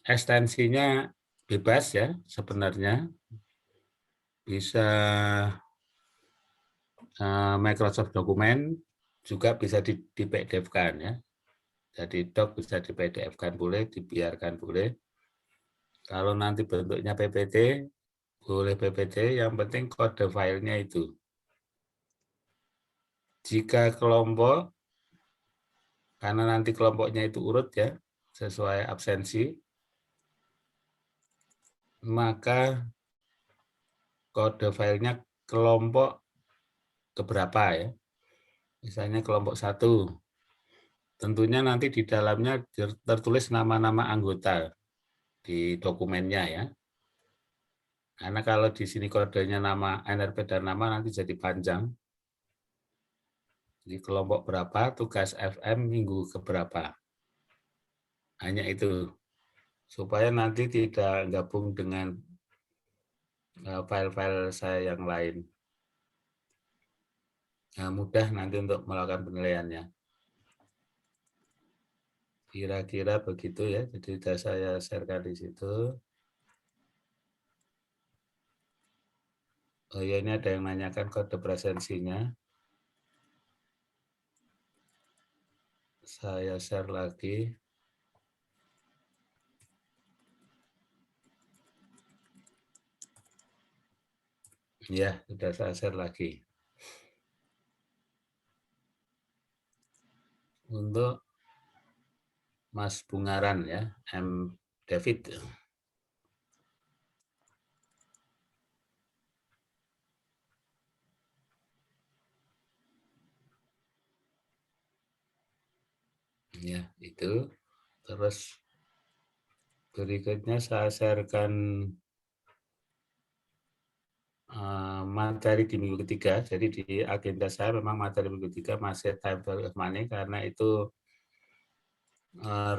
ekstensinya bebas ya sebenarnya. Bisa Microsoft Dokumen, juga bisa di PDF-kan ya. Jadi doc bisa di PDF-kan boleh, dibiarkan boleh. Kalau nanti bentuknya PPT, boleh PPT, yang penting kode filenya itu. Jika kelompok, karena nanti kelompoknya itu urut ya, sesuai absensi, maka kode filenya kelompok keberapa ya. Misalnya kelompok 1. Tentunya nanti di dalamnya tertulis nama-nama anggota di dokumennya ya. Karena kalau di sini kodenya nama NRP dan nama nanti jadi panjang. Di kelompok berapa, tugas FM minggu keberapa. Hanya itu. Supaya nanti tidak gabung dengan file-file saya yang lain. Nah, mudah nanti untuk melakukan penilaiannya. Kira-kira begitu ya. Jadi sudah saya share-kan di situ. Oh ya, ini ada yang nanyakan kode presensinya. Saya share lagi. Ya, sudah saya share lagi. Untuk Mas Bungaran ya, M. David. Ya, itu. Terus berikutnya saya sharekan materi di minggu ketiga. Jadi di agenda saya memang materi minggu ketiga masih time value of money karena itu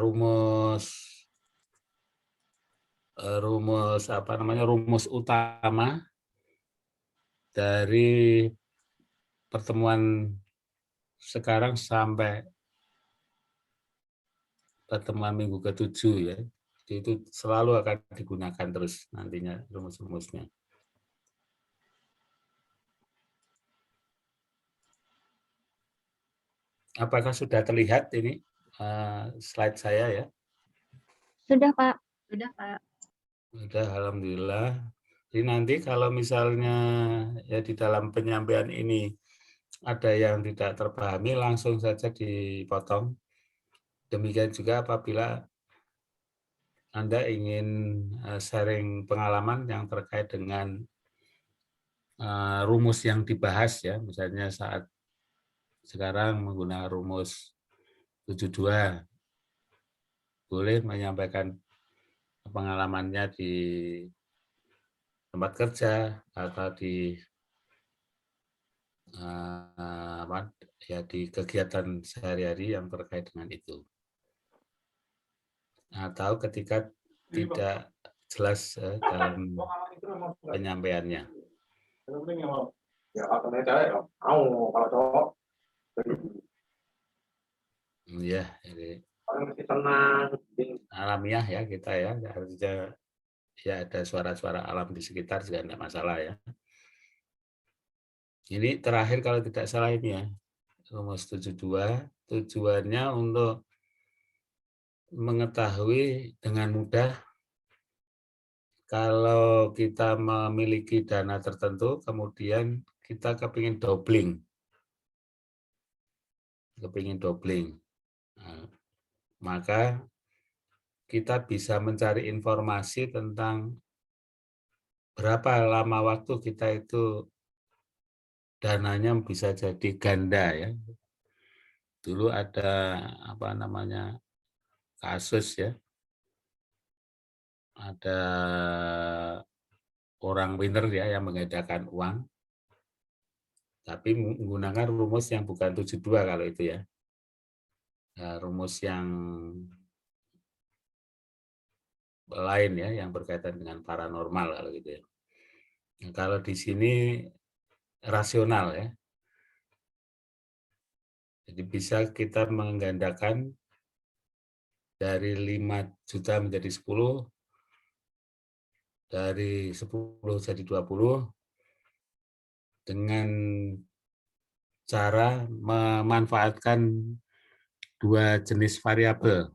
rumus utama dari pertemuan sekarang sampai pertemuan minggu ke-7 ya. Jadi itu selalu akan digunakan terus nantinya rumus-rumusnya. Apakah sudah terlihat ini slide saya ya? Sudah, Pak. Sudah, Pak. Sudah, alhamdulillah. Jadi nanti kalau misalnya ya di dalam penyampaian ini ada yang tidak terpahami, langsung saja dipotong. Demikian juga apabila Anda ingin sharing pengalaman yang terkait dengan rumus yang dibahas ya, misalnya saat sekarang menggunakan rumus 72, boleh menyampaikan pengalamannya di tempat kerja atau di ya di kegiatan sehari-hari yang terkait dengan itu. Atau ketika tidak jelas dalam penyampaiannya. Ya, jadi alamiah ya kita ya, artinya ya ada suara-suara alam di sekitar juga tidak masalah ya. Ini terakhir kalau tidak salah ini ya, rumus 72, tujuannya untuk mengetahui dengan mudah kalau kita memiliki dana tertentu, kemudian kita kepingin doubling. Nah, maka kita bisa mencari informasi tentang berapa lama waktu kita itu dananya bisa jadi ganda ya. Dulu ada kasus ya, ada orang pinter ya yang mengedarkan uang, tapi menggunakan rumus yang bukan 72 kalau itu ya. Rumus yang lain ya, yang berkaitan dengan paranormal kalau gitu ya. Nah, kalau di sini rasional ya. Jadi bisa kita menggandakan dari 5 juta menjadi 10, dari 10 jadi 20, dengan cara memanfaatkan dua jenis variabel,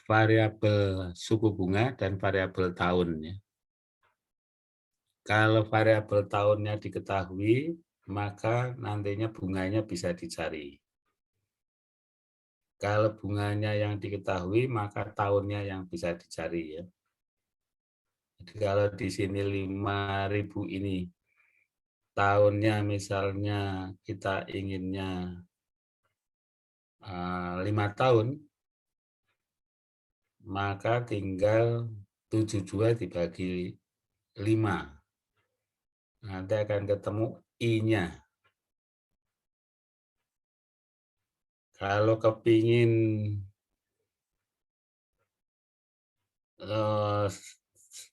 variabel suku bunga dan variabel tahun. Ya. Kalau variabel tahunnya diketahui, maka nantinya bunganya bisa dicari. Kalau bunganya yang diketahui, maka tahunnya yang bisa dicari. Ya. Jadi kalau di sini 5.000 ini, tahunnya misalnya kita inginnya 5 tahun, maka tinggal 72 dibagi 5. Nanti akan ketemu I-nya. Kalau kepingin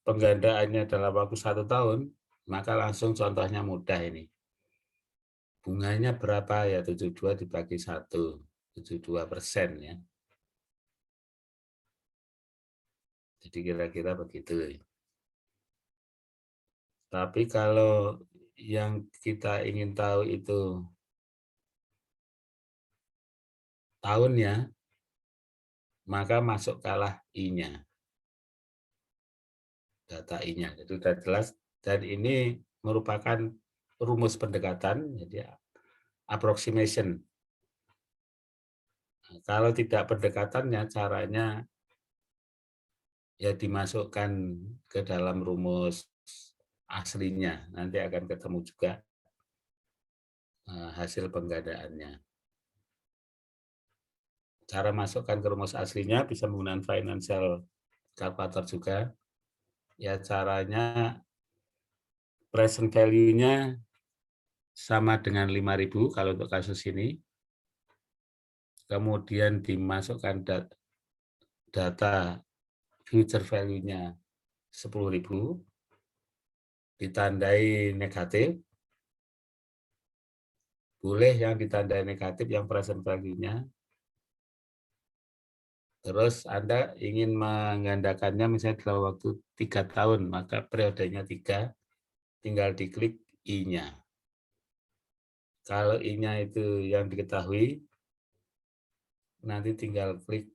penggandaannya dalam waktu 1 tahun, maka langsung contohnya mudah ini. Bunganya berapa ya? 72 dibagi 1, 72%. Ya. Jadi kira-kira begitu. Tapi kalau yang kita ingin tahu itu tahunnya, maka masuk kalah I-nya. Data I-nya. Jadi sudah jelas. Dan ini merupakan rumus pendekatan, jadi approximation. Nah, kalau tidak pendekatannya, caranya ya dimasukkan ke dalam rumus aslinya. Nanti akan ketemu juga hasil penggadaannya. Cara masukkan ke rumus aslinya bisa menggunakan financial calculator juga. Ya caranya present value-nya sama dengan 5.000 kalau untuk kasus ini. Kemudian dimasukkan data future value-nya 10.000, ditandai negatif. Boleh yang ditandai negatif yang present value-nya. Terus Anda ingin menggandakannya misalnya dalam waktu 3 tahun, maka periodenya 3, tinggal diklik I-nya. Kalau I-nya itu yang diketahui, nanti tinggal klik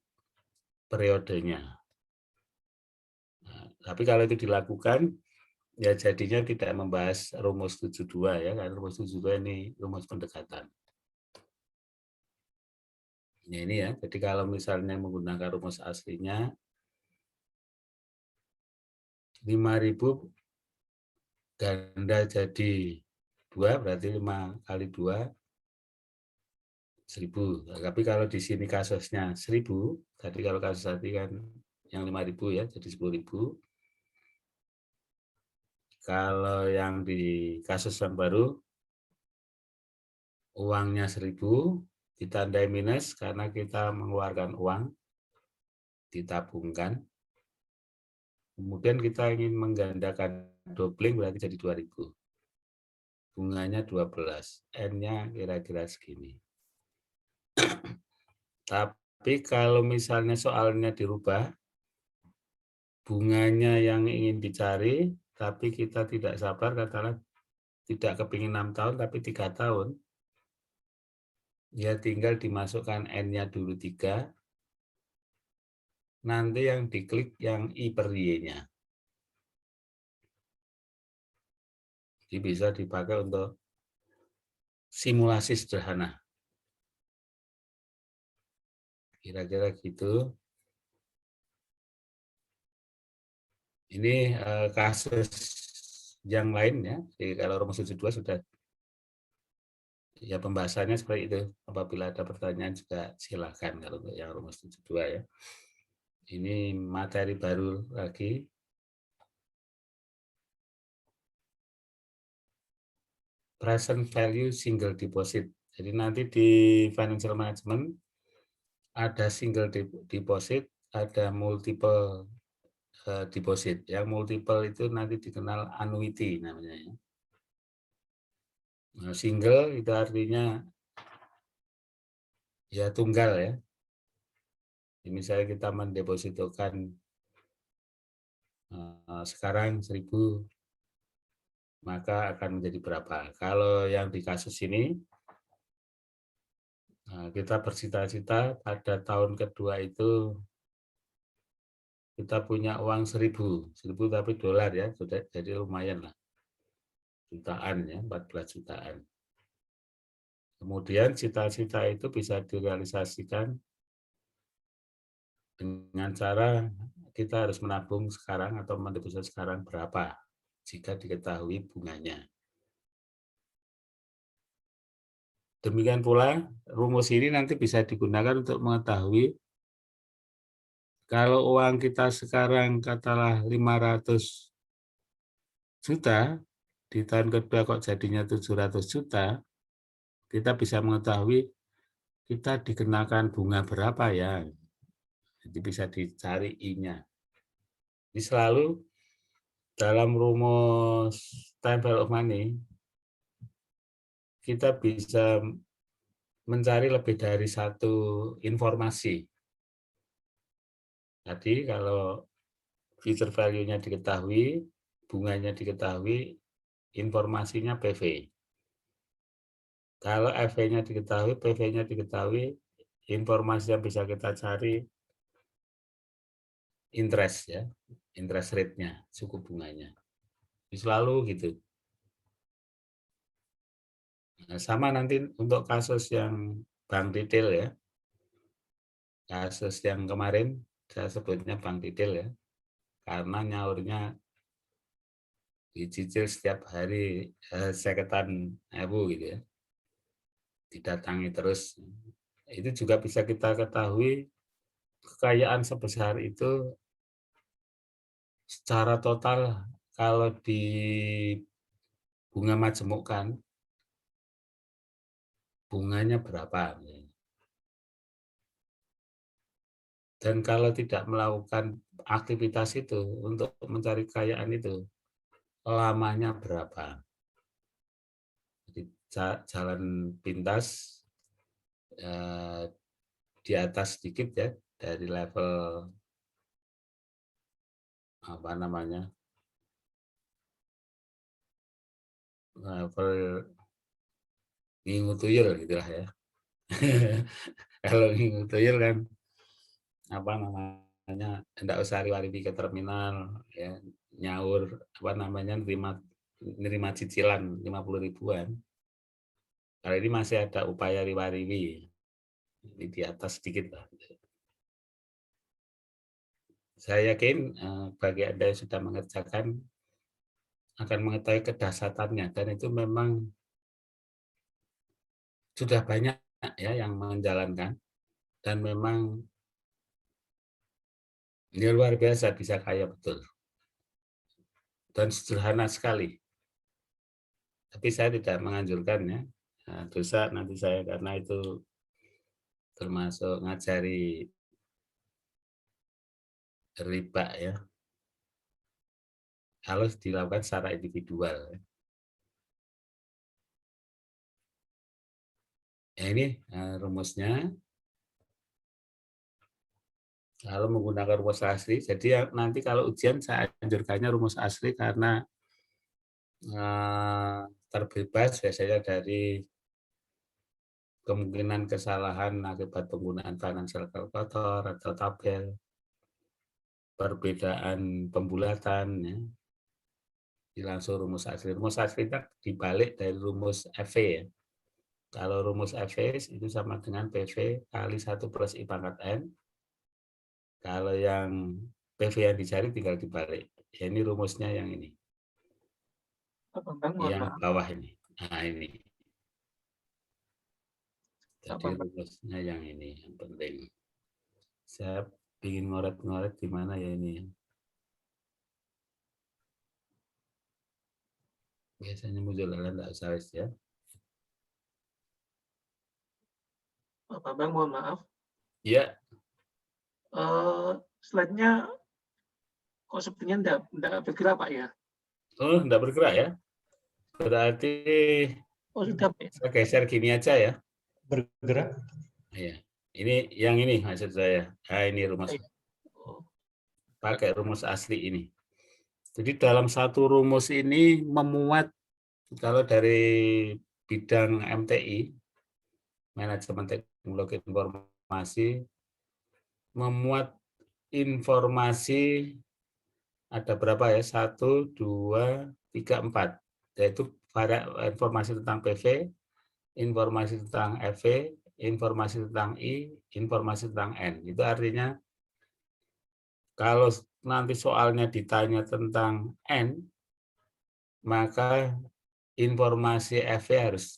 periodenya. Nah, tapi kalau itu dilakukan, ya jadinya tidak membahas rumus 72 ya, karena rumus 72 ini rumus pendekatan. Nah, ini ya, jadi kalau misalnya menggunakan rumus aslinya, 5.000 ganda jadi 2, berarti 5 kali 2, 1.000. Tapi kalau di sini kasusnya 1.000, tadi kalau kasus tadi kan yang 5.000 ya, jadi 10.000. Kalau yang di kasus yang baru, uangnya 1.000, ditandai minus karena kita mengeluarkan uang, ditabungkan. Kemudian kita ingin menggandakan doubling berarti jadi 2.000. Bunganya 12, N-nya kira-kira segini. Tapi kalau misalnya soalnya dirubah, bunganya yang ingin dicari, tapi kita tidak sabar, katakanlah tidak kepingin 6 tahun, tapi 3 tahun, ya tinggal dimasukkan N-nya dulu 3, nanti yang diklik yang I per Y-nya. Jadi bisa dipakai untuk simulasi sederhana. Kira-kira gitu. Ini kasus yang lain ya. Jadi kalau rumus 72 sudah ya pembahasannya seperti itu. Apabila ada pertanyaan juga silakan kalau untuk yang rumus 72 ya. Ini materi baru lagi. Present value single deposit. Jadi nanti di financial management ada single deposit, ada multiple deposit. Yang multiple itu nanti dikenal annuity namanya. Nah, single itu artinya ya tunggal ya. Misalnya kita mendepositokan sekarang 1.000, maka akan menjadi berapa? Kalau yang di kasus ini, kita bercita-cita pada tahun kedua itu kita punya uang 1.000 tapi dolar ya, sudah jadi lumayan lah, jutaan ya, 14 jutaan. Kemudian cita-cita itu bisa direalisasikan dengan cara kita harus menabung sekarang atau mendeposito sekarang berapa jika diketahui bunganya. Demikian pula rumus ini nanti bisa digunakan untuk mengetahui kalau uang kita sekarang katakanlah 500 juta, di tahun kedua kok jadinya 700 juta, kita bisa mengetahui kita dikenakan bunga berapa ya. Jadi bisa dicari I-nya. Jadi selalu dalam rumus time value of money, kita bisa mencari lebih dari satu informasi. Tadi kalau future value-nya diketahui, bunganya diketahui, informasinya PV. Kalau FV-nya diketahui, PV-nya diketahui, informasi yang bisa kita cari interest ya, interest rate-nya, suku bunganya. Selalu gitu. Nah, sama nanti untuk kasus yang bank detail ya. Kasus yang kemarin saya sebutnya bank detail ya. Karena nyaurnya dicicil setiap hari 50.000 gitu ya. Didatangi terus. Itu juga bisa kita ketahui kekayaan sebesar itu secara total kalau di bunga majemukkan bunganya berapa. Dan kalau tidak melakukan aktivitas itu untuk mencari kekayaan itu, lamanya berapa. Jadi jalan pintas di atas sedikit ya, dari level apa namanya, level ngingu tuyul gitulah ya. Kalau ngingu tuyul kan apa namanya, enggak usah lari ke terminal ya, nyaur apa namanya, nerima cicilan 50 ribuan. Kalau ini masih ada upaya riwa-riwi, ini di atas sedikit lah. Saya yakin bagi Anda yang sudah mengerjakan akan mengetahui kedasatannya, dan itu memang sudah banyak ya yang menjalankan, dan memang ini luar biasa, bisa kaya betul dan sederhana sekali. Tapi saya tidak menganjurkan ya, dosa nanti saya, karena itu termasuk ngajari riba ya, kalau dilakukan secara individual. Ya, ini rumusnya. Kalau menggunakan rumus asli, jadi nanti kalau ujian saya anjurkannya rumus asli karena terbebas biasanya dari kemungkinan kesalahan akibat penggunaan financial calculator atau tabel, perbedaan pembulatan ya. Langsung rumus asli. Rumus asli itu dibalik dari rumus FV ya. Kalau rumus FV itu sama dengan PV kali 1 plus I pangkat N. Kalau yang PV yang dicari tinggal dibalik. Ya, ini rumusnya yang ini. Yang bawah ini. Nah, ini. Jadi rumusnya yang ini yang penting. Saya ingin ngoret-ngoret di mana ya ini. Biasanya muncul enggak usah ya. Pak Bang, mohon maaf. Ya. Slide-nya kok sepertinya enggak bergerak, Pak ya? Oh, enggak bergerak ya? Berarti sudah, Pak. Saya geser gini aja ya. Bergerak. Iya. Ini yang ini maksud saya. Nah, ini rumus. Oh, Pakai rumus asli ini. Jadi dalam satu rumus ini memuat, kalau dari bidang MTI, manajemen teknologi informasi, memuat informasi ada berapa ya? 1, 2, 3, 4. Yaitu informasi tentang PV, informasi tentang FV, informasi tentang I, informasi tentang N. Itu artinya kalau nanti soalnya ditanya tentang N, maka informasi FV harus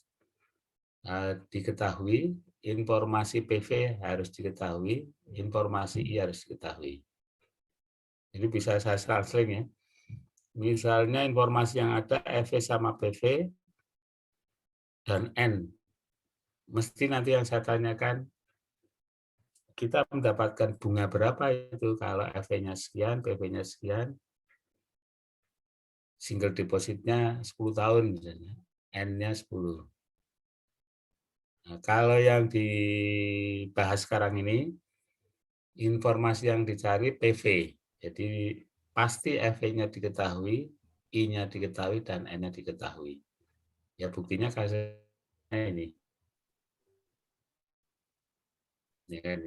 diketahui, informasi PV harus diketahui, informasi I harus diketahui. Jadi bisa saya selang ya. Misalnya informasi yang ada FV sama PV dan N. Mesti nanti yang saya tanyakan, kita mendapatkan bunga berapa itu kalau FV-nya sekian, PV-nya sekian, single depositnya 10 tahun misalnya, N-nya 10. Nah, kalau yang dibahas sekarang ini, informasi yang dicari PV. Jadi pasti FV-nya diketahui, I-nya diketahui, dan N-nya diketahui. Ya buktinya kasusnya ini. Ya kan?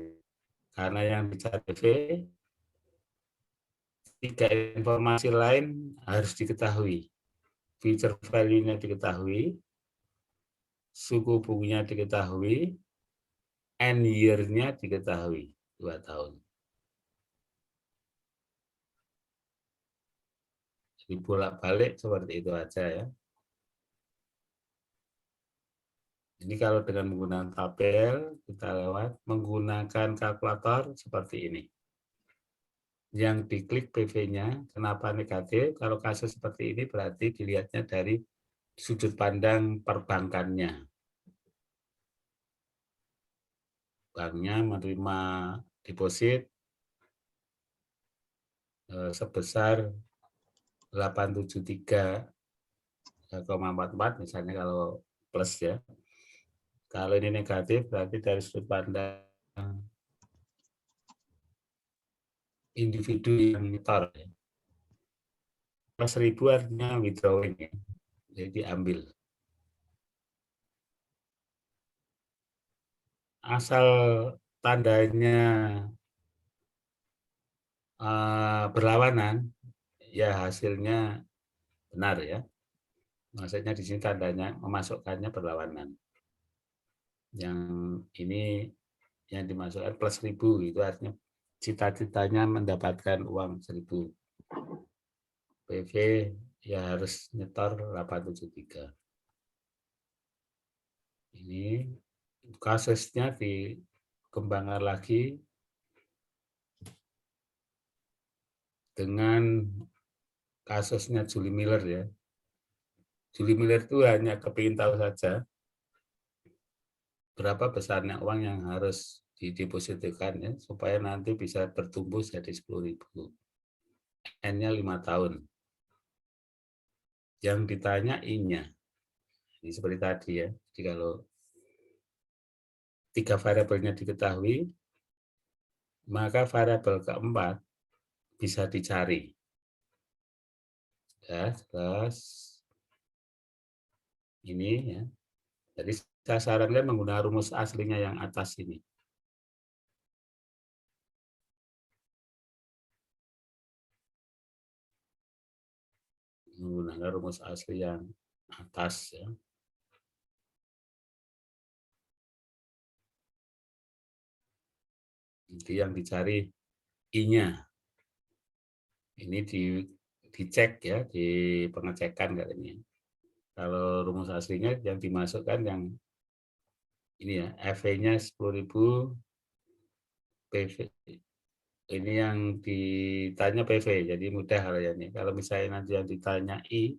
Karena yang dicari PV, 3 informasi lain harus diketahui. Future value-nya diketahui, suku bunganya diketahui, N year-nya diketahui, 2 tahun. Jadi bolak-balik seperti itu aja ya. Ini kalau dengan menggunakan tabel, kita lewat menggunakan kalkulator seperti ini. Yang diklik PV-nya, kenapa negatif? Kalau kasus seperti ini berarti dilihatnya dari sudut pandang perbankannya. Banknya menerima deposit sebesar 873,44 misalnya kalau plus ya. Kalau ini negatif berarti dari sudut pandang individu yang nyetor. Plus 1000 artinya withdrawing ya. Jadi diambil. Asal tandanya berlawanan, ya hasilnya benar ya. Maksudnya di sini tandanya memasukkannya berlawanan. Yang ini yang dimasukkan plus 1000 itu artinya cita-citanya mendapatkan uang 1000. PV ya harus nyetor 873. Ini kasusnya dikembangkan lagi dengan kasusnya Julie Miller ya. Julie Miller itu hanya kepingin tahu saja berapa besarnya uang yang harus didepositkan ya, supaya nanti bisa bertumbuh jadi 10.000. N-nya 5 tahun. Yang ditanya I-nya. Ini seperti tadi ya. Jadi kalau 3 variabelnya diketahui, maka variabel keempat bisa dicari. Ya, terus ini ya. Jadi saya sarankan menggunakan rumus aslinya yang atas ini. Menggunakan rumus asli yang atas ya. Nanti yang dicari I-nya. Ini dicek ya di pengecekan katanya. Kalau rumus aslinya yang dimasukkan yang ini ya, FV-nya 10.000, PV ini yang ditanya PV, jadi mudah kalian. Kalau misalnya nanti yang ditanya I,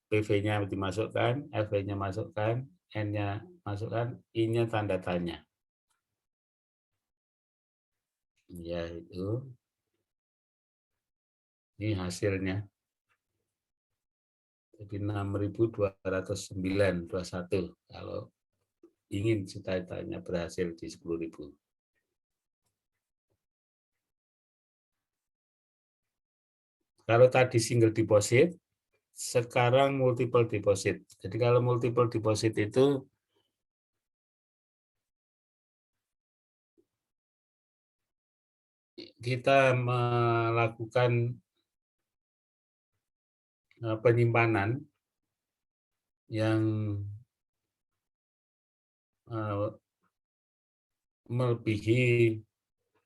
PV-nya dimasukkan, FV-nya masukkan, N-nya masukkan, I-nya tanda tanya. Ya itu. Ini hasilnya. Jadi 6.209,21 kalau ingin cita-citanya berhasil di 10.000. Kalau tadi single deposit, sekarang multiple deposit. Jadi kalau multiple deposit itu kita melakukan penyimpanan yang melebihi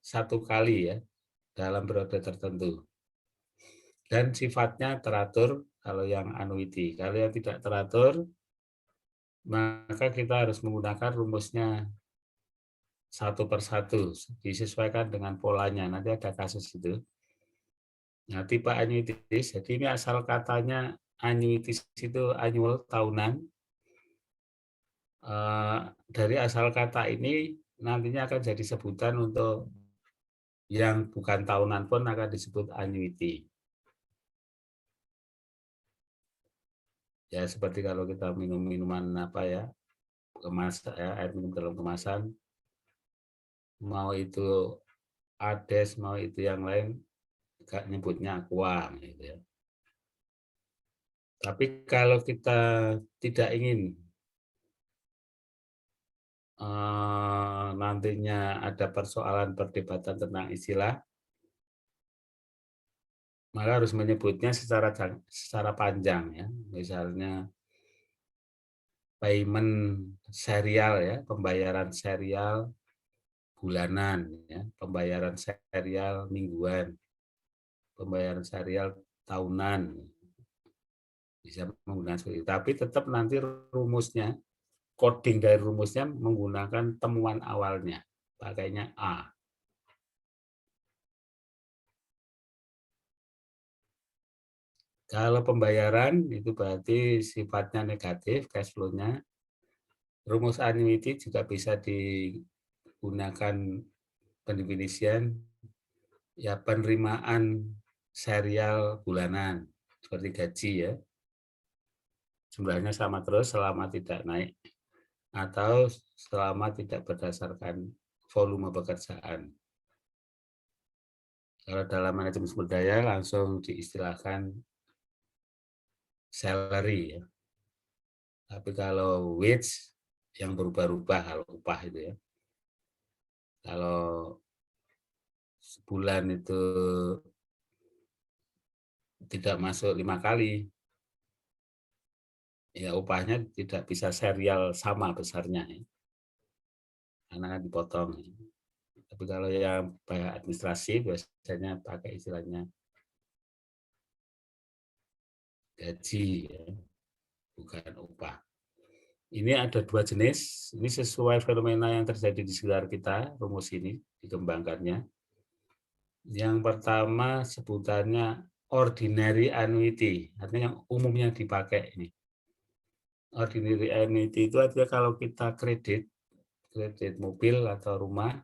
1 kali ya dalam periode tertentu. Dan sifatnya teratur kalau yang annuity. Kalau yang tidak teratur, maka kita harus menggunakan rumusnya 1 per 1, disesuaikan dengan polanya. Nanti ada kasus itu. Nah, tipe annuities, jadi ini asal katanya annuities itu annual, tahunan. Dari asal kata ini nantinya akan jadi sebutan untuk yang bukan tahunan pun akan disebut annuity. Ya, seperti kalau kita minum minuman apa ya, air minum dalam kemasan, mau itu Ades, mau itu yang lain, gak nyebutnya aqua gitu ya. Tapi kalau kita tidak ingin nantinya ada persoalan perdebatan tentang istilah, maka harus menyebutnya secara panjang ya. Misalnya payment serial ya, pembayaran serial bulanan ya, pembayaran serial mingguan, pembayaran serial tahunan. Bisa menggunakan seperti itu. Tapi tetap nanti rumusnya, coding dari rumusnya menggunakan temuan awalnya, pakainya A. Kalau pembayaran itu berarti sifatnya negatif, cash flow-nya. Rumus annuity juga bisa digunakan pendefinisian ya penerimaan serial bulanan seperti gaji ya. Jumlahnya sama terus selama tidak naik atau selama tidak berdasarkan volume pekerjaan. Kalau dalam manajemen sumber daya langsung diistilahkan salary ya. Tapi kalau wage yang berubah-ubah kalau upah itu ya. Kalau sebulan itu tidak masuk 5 kali, ya upahnya tidak bisa serial sama besarnya ya. Karena kan dipotong. Ya. Tapi kalau yang bayar administrasi biasanya pakai istilahnya gaji ya, bukan upah. Ini ada 2 jenis, ini sesuai fenomena yang terjadi di sekitar kita, rumus ini dikembangkannya. Yang pertama sebutannya ordinary annuity, artinya yang umumnya dipakai ini. Ordinary annuity itu artinya kalau kita kredit mobil atau rumah,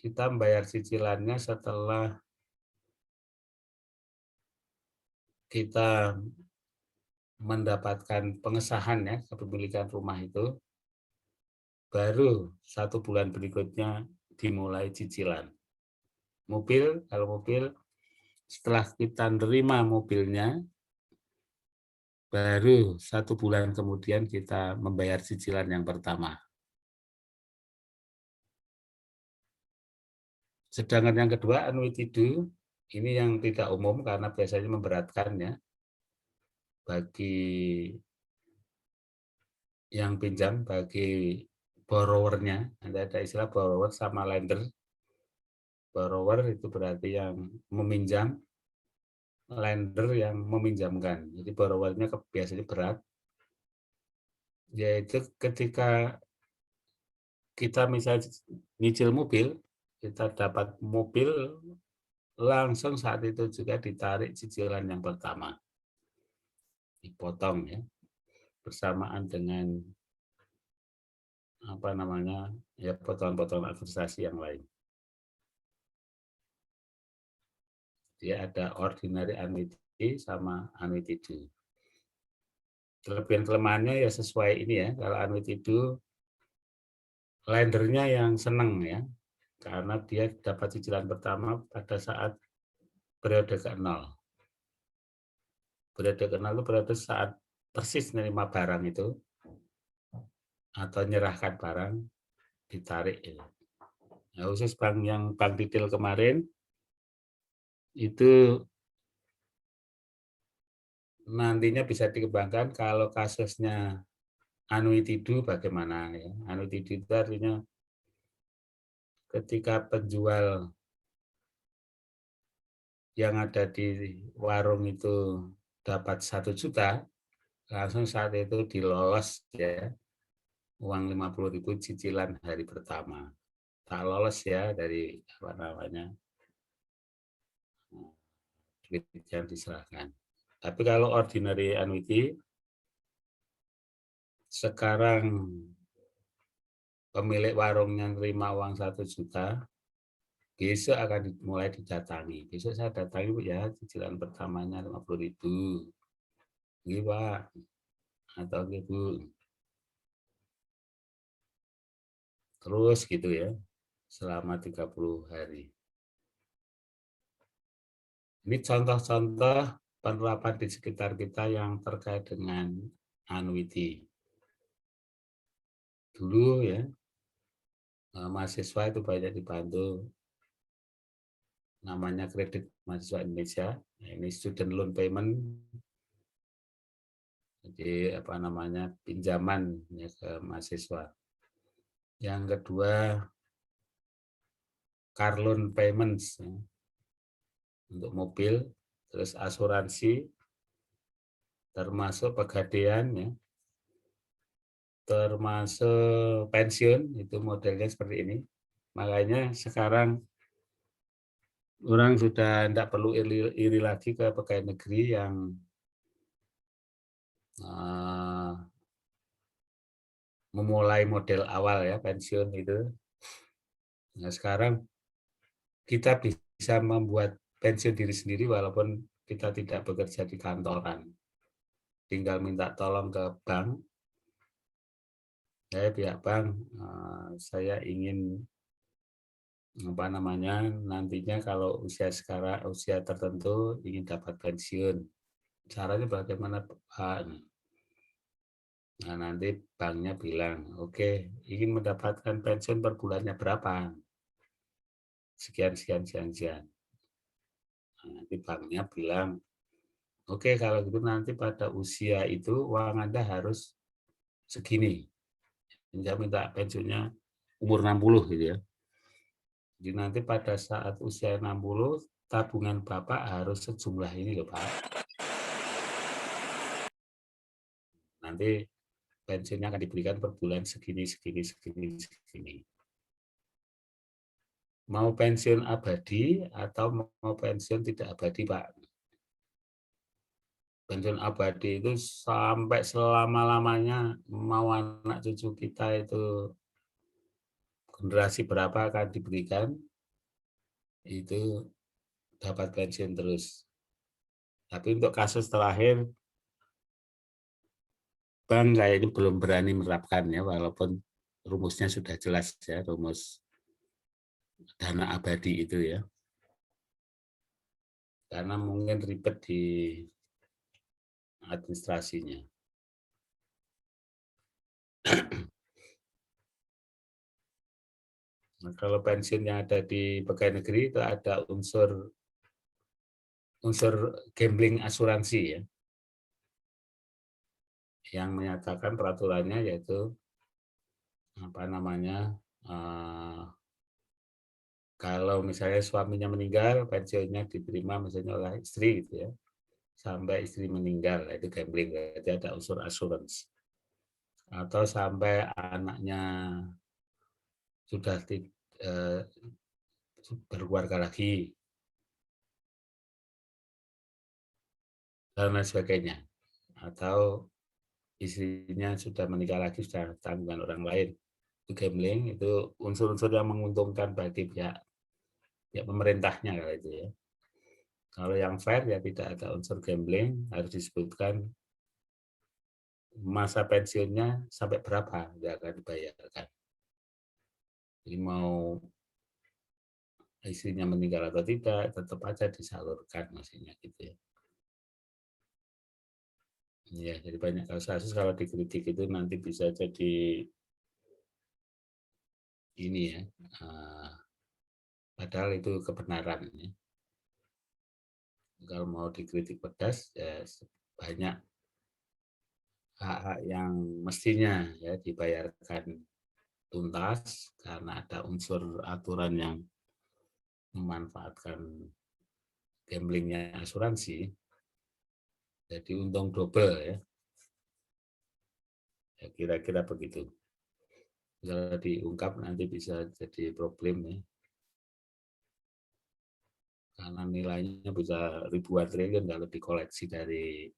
kita membayar cicilannya setelah kita mendapatkan pengesahan ya kepemilikan rumah itu, baru 1 bulan berikutnya dimulai cicilan. Mobil, kalau mobil setelah kita nerima mobilnya, baru 1 bulan kemudian kita membayar cicilan yang pertama. Sedangkan yang kedua, annuity due, ini yang tidak umum karena biasanya memberatkan ya bagi yang pinjam, bagi borrower-nya. Ada istilah borrower sama lender. Borrower itu berarti yang meminjam, lender yang meminjamkan. Jadi borrower-nya biasanya berat, yaitu ketika kita misalnya nyicil mobil, kita dapat mobil, langsung saat itu juga ditarik cicilan yang pertama. Dipotong ya, bersamaan dengan apa namanya ya potongan-potongan administrasi yang lain. Dia ada ordinary annuity sama annuity due. Kelebihan kelemahannya ya sesuai ini ya. Kalau annuity due lendernya yang seneng ya, karena dia dapat cicilan pertama pada saat periode ke-0. Periode ke-0 itu periode saat persis menerima barang itu atau menyerahkan barang ditarik. Nah, khusus bank detail kemarin itu nantinya bisa dikembangkan kalau kasusnya annuity due bagaimana ya. Annuity due itu artinya ketika penjual yang ada di warung itu dapat 1 juta, langsung saat itu dilolos ya uang 50.000 cicilan hari pertama. Tak lolos ya dari apa namanya duit yang diserahkan. Tapi kalau ordinary annuity sekarang pemilik warungnya terima uang 1 juta, besok akan mulai didatangi. Besok saya datangi Bu ya, cicilan pertamanya 50.000. Iya Pak, atau Ibu. Terus gitu ya, selama 30 hari. Ini contoh-contoh penerapan di sekitar kita yang terkait dengan annuity. Dulu ya, mahasiswa itu banyak dibantu namanya kredit mahasiswa Indonesia. Ini student loan payment. Jadi apa namanya pinjaman ya ke mahasiswa. Yang kedua car loan payments ya, untuk mobil, terus asuransi, termasuk pegadaian ya, termasuk pensiun itu modelnya seperti ini. Makanya sekarang orang sudah tidak perlu iri lagi ke pegawai negeri yang memulai model awal ya pensiun itu. Nah sekarang kita bisa membuat pensiun diri sendiri walaupun kita tidak bekerja di kantoran. Tinggal minta tolong ke bank. Saya pihak bank, saya ingin apa namanya nantinya kalau usia tertentu ingin dapat pensiun. Caranya bagaimana Pak? Nah nanti banknya bilang, oke, ingin mendapatkan pensiun per bulannya berapa? Sekian. Nah, nanti banknya bilang, oke kalau gitu nanti pada usia itu uang Anda harus segini. Saya minta pensiunnya umur 60 gitu ya. Jadi nanti pada saat usia 60, tabungan Bapak harus sejumlah ini loh Pak. Nanti pensiunnya akan diberikan per bulan segini. Mau pensiun abadi atau mau pensiun tidak abadi Pak? Pensiun abadi itu sampai selama-lamanya, mau anak cucu kita itu generasi berapa akan diberikan, itu dapat pensiun terus. Tapi untuk kasus terakhir, bank kayaknya belum berani menerapkan ya, walaupun rumusnya sudah jelas ya, rumus dana abadi itu ya. Karena mungkin ribet di administrasinya. Nah, kalau pensiun yang ada di pegawai negeri itu ada unsur gambling asuransi ya, yang menyatakan peraturannya yaitu apa namanya kalau misalnya suaminya meninggal pensiunnya diterima misalnya oleh istri gitu ya sampai istri meninggal itu gambling, berarti ada unsur asuransi. Atau sampai anaknya sudah berkeluarga lagi dan lain sebagainya, atau istrinya sudah menikah lagi sudah tanggungan orang lain, itu gambling, itu unsur-unsur yang menguntungkan bagi pihak pemerintahnya kalau itu ya. Kalau yang fair ya tidak ada unsur gambling, harus disebutkan masa pensiunnya sampai berapa yang akan dibayarkan. Jadi mau istrinya meninggal atau tidak, tetap aja disalurkan maksudnya gitu ya. Ya, jadi banyak kasus kalau dikritik itu nanti bisa jadi ini ya, padahal itu kebenaran ya. Kalau mau dikritik pedas ya banyak hak-hak yang mestinya ya dibayarkan tuntas karena ada unsur aturan yang memanfaatkan gamblingnya asuransi, jadi untung double ya. Ya kira-kira begitu. Kalau diungkap nanti bisa jadi problem ya. Karena nilainya bisa ribuan triliun kalau dikoleksi dari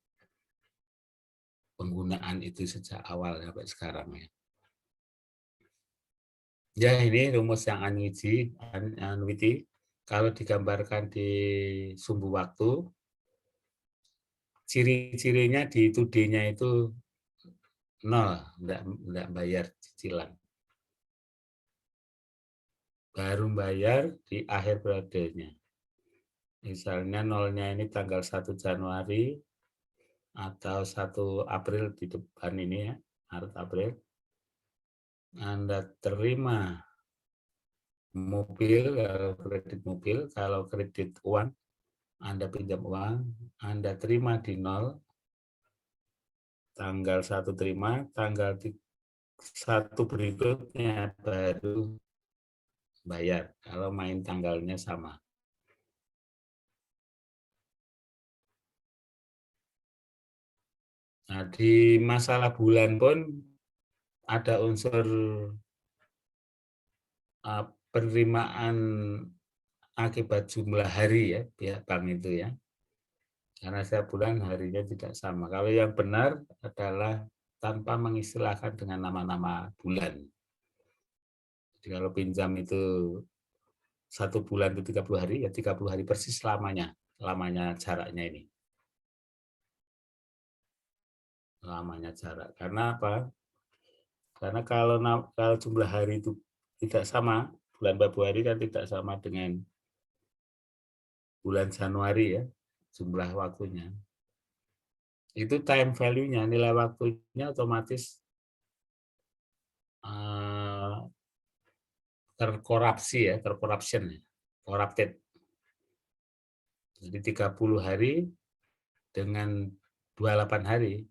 penggunaan itu sejak awal sampai sekarang ya. Ya ini rumus yang annuity. Kalau digambarkan di sumbu waktu, ciri-cirinya di 2D-nya itu 0, enggak bayar cicilan. Baru bayar di akhir periodenya. Misalnya nolnya ini tanggal 1 Januari atau 1 April di depan ini ya, Maret April. Anda terima mobil, kredit mobil, kalau kredit uang, Anda pinjam uang, Anda terima di 0, tanggal 1 terima, tanggal 1 berikutnya baru bayar, kalau main tanggalnya sama. Nah, di masalah bulan pun ada unsur penerimaan akibat jumlah hari ya, pihak bank itu ya. Karena setiap bulan harinya tidak sama. Kalau yang benar adalah tanpa mengistilahkan dengan nama-nama bulan. Jadi kalau pinjam itu 1 bulan itu 30 hari, ya 30 hari persis lamanya jaraknya ini. Lamanya jarak. Karena apa? Karena kalau jumlah hari itu tidak sama, bulan Februari kan tidak sama dengan bulan Januari ya, jumlah waktunya. Itu time value-nya, nilai waktunya otomatis terkorupsi ya, corrupted. Jadi 30 hari dengan 28 hari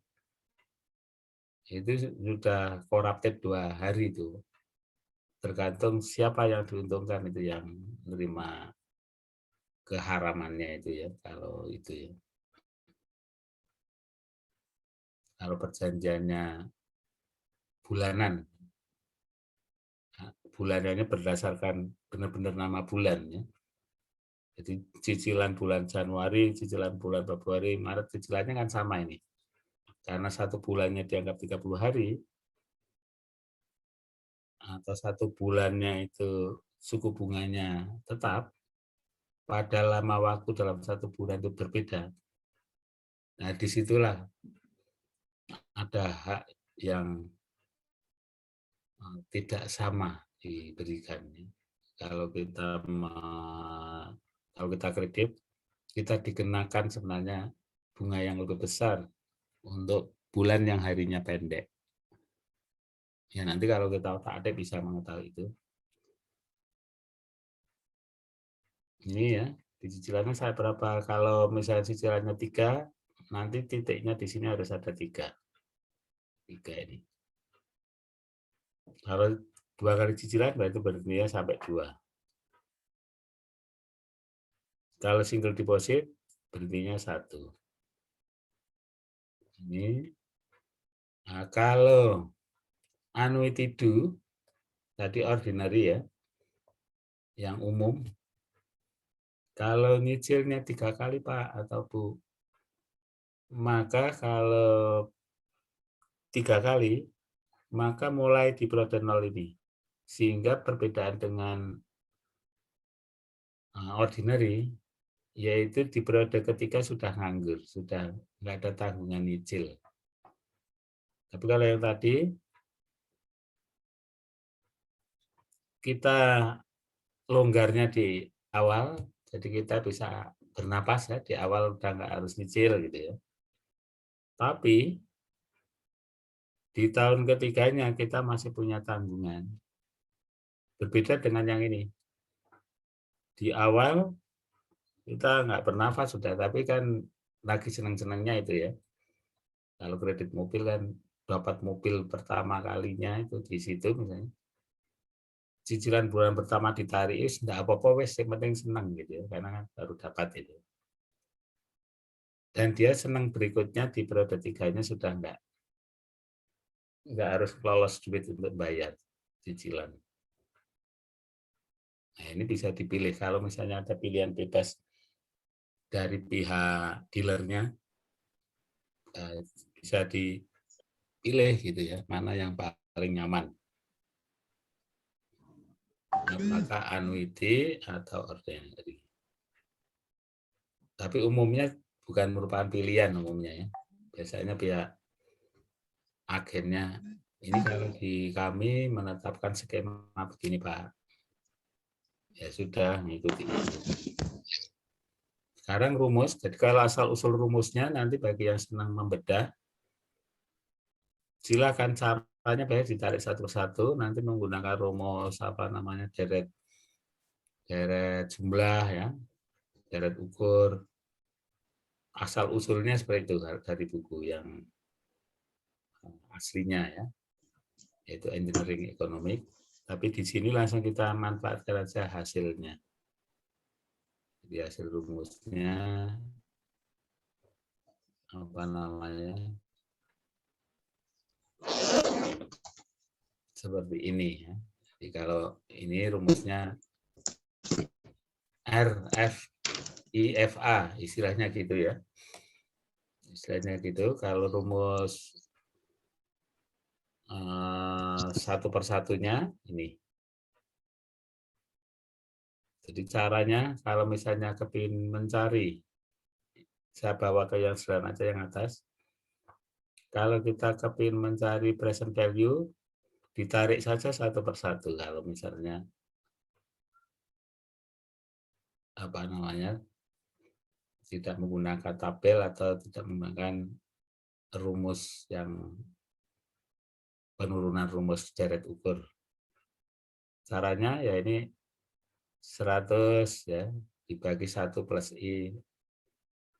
itu sudah corrupted 2 hari itu. Tergantung siapa yang diuntungkan itu yang menerima keharamannya itu ya, kalau itu ya. Kalau perjanjiannya bulanan, bulanannya berdasarkan benar-benar nama bulan ya. Jadi cicilan bulan Januari, cicilan bulan Februari, Maret, cicilannya kan sama ini. Karena 1 bulannya dianggap 30 hari, atau 1 bulannya itu suku bunganya tetap, pada lama waktu dalam 1 bulan itu berbeda. Nah, disitulah ada hak yang tidak sama diberikan. Kalau kita kredit, kita dikenakan sebenarnya bunga yang lebih besar untuk bulan yang harinya pendek. Ya nanti kalau kita otak-atik bisa mengetahui itu. Ini ya, di cicilannya saya berapa? Kalau misalnya cicilannya 3, nanti titiknya di sini harus ada 3. 3 ini. Kalau 2 kali cicilan berarti berarti sampai 2. Kalau single deposit berhentinya 1. Ini. Nah, kalau annuity do tadi ordinary ya, yang umum. Kalau nyicilnya 3 kali Pak atau Bu, maka kalau 3 kali, maka mulai di periode 0 ini. Sehingga perbedaan dengan ordinary, yaitu di periode ketiga sudah nganggur, sudah nggak ada tanggungan nyicil. Tapi kalau yang tadi, kita longgarnya di awal, jadi kita bisa bernapas ya, di awal udah nggak harus nyicil gitu ya. Tapi di tahun ketiganya kita masih punya tanggungan. Berbeda dengan yang ini. Di awal kita nggak bernafas sudah, tapi kan lagi senang-senangnya itu ya. Kalau kredit mobil kan dapat mobil pertama kalinya itu di situ misalnya. Cicilan bulan pertama ditarik, enggak apa-apa wes, yang penting senang gitu ya, karena kan baru dapat itu. Dan dia senang berikutnya di periode tiganya sudah enggak harus lolos duit untuk bayar cicilan. Nah, ini bisa dipilih kalau misalnya ada pilihan bebas dari pihak dealernya, bisa dipilih gitu ya, mana yang paling nyaman. Apakah annuity atau ordinary. Tapi umumnya bukan merupakan pilihan umumnya ya. Biasanya pihak agennya, ini kalau di kami menetapkan skema begini Pak. Ya sudah, mengikuti itu. Sekarang rumus, jadi kalau asal-usul rumusnya nanti bagi yang senang membedah, silakan caranya baik ditarik satu persatu, nanti menggunakan rumus apa namanya deret jumlah ya, deret ukur, asal usulnya seperti itu dari buku yang aslinya ya, yaitu engineering economic. Tapi di sini langsung kita manfaatkan saja hasilnya. Jadi hasil rumusnya apa namanya seperti ini ya. Jadi kalau ini rumusnya RFIFA istilahnya gitu ya. Istilahnya gitu. Kalau rumus satu persatunya ini. Jadi caranya kalau misalnya kepingin mencari, saya bawa ke yang sederhana aja yang atas. Kalau kita kepingin mencari present value, ditarik saja satu persatu. Kalau misalnya apa namanya tidak menggunakan tabel atau tidak menggunakan rumus yang penurunan rumus deret ukur. Caranya ya ini 100 ya dibagi 1 plus I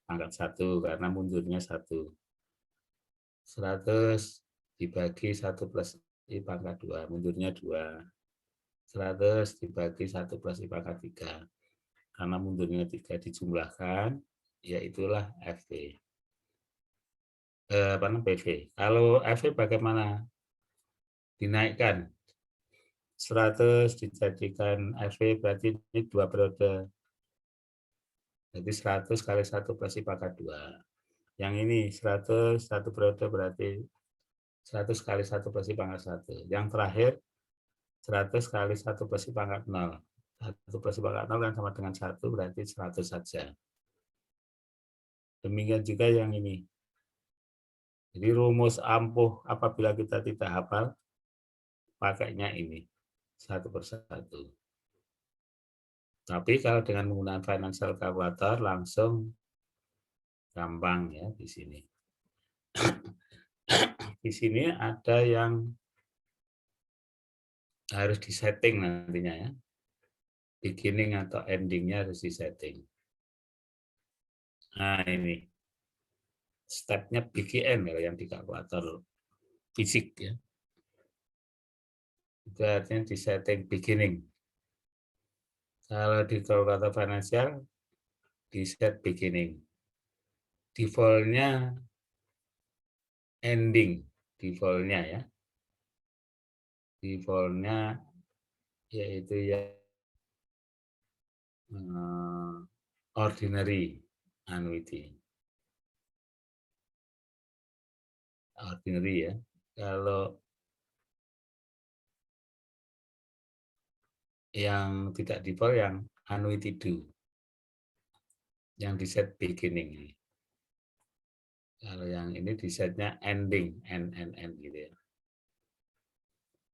pangkat 1 karena mundurnya 1. 100 dibagi 1 plus I pangkat 2, mundurnya 2. 100 dibagi 1 plus I pangkat 3. Karena mundurnya 3 dijumlahkan, yaitulah FV. PV. Kalau FV bagaimana? Dinaikkan. 100 dijadikan FV berarti ini 2 periode. Jadi 100 kali 1 plus I pangkat 2. Yang ini 100, 1 periode berarti 100 kali 1 plus I pangkat 1. Yang terakhir 100 kali 1 plus I pangkat 0. 1 plus I pangkat 0 kan sama dengan 1, berarti 100 saja. Demikian juga yang ini. Jadi rumus ampuh apabila kita tidak hafal, pakainya ini. 1 per 1. Tapi kalau dengan menggunakan financial calculator langsung gampang ya di sini. Di sini ada yang harus disetting nantinya ya. Beginning atau endingnya harus disetting. Nah ini. Stepnya BGN ya yang di kalkulator fisik ya. Itu artinya disetting beginning. Kalau di kalkulator finansial, di set beginning. Default-nya ending, default-nya ya. Default-nya yaitu ya ordinary annuity. Ordinary ya. Kalau yang tidak default yang annuity do. Yang di set beginning. Kalau yang ini di setnya ending, end gitu ya.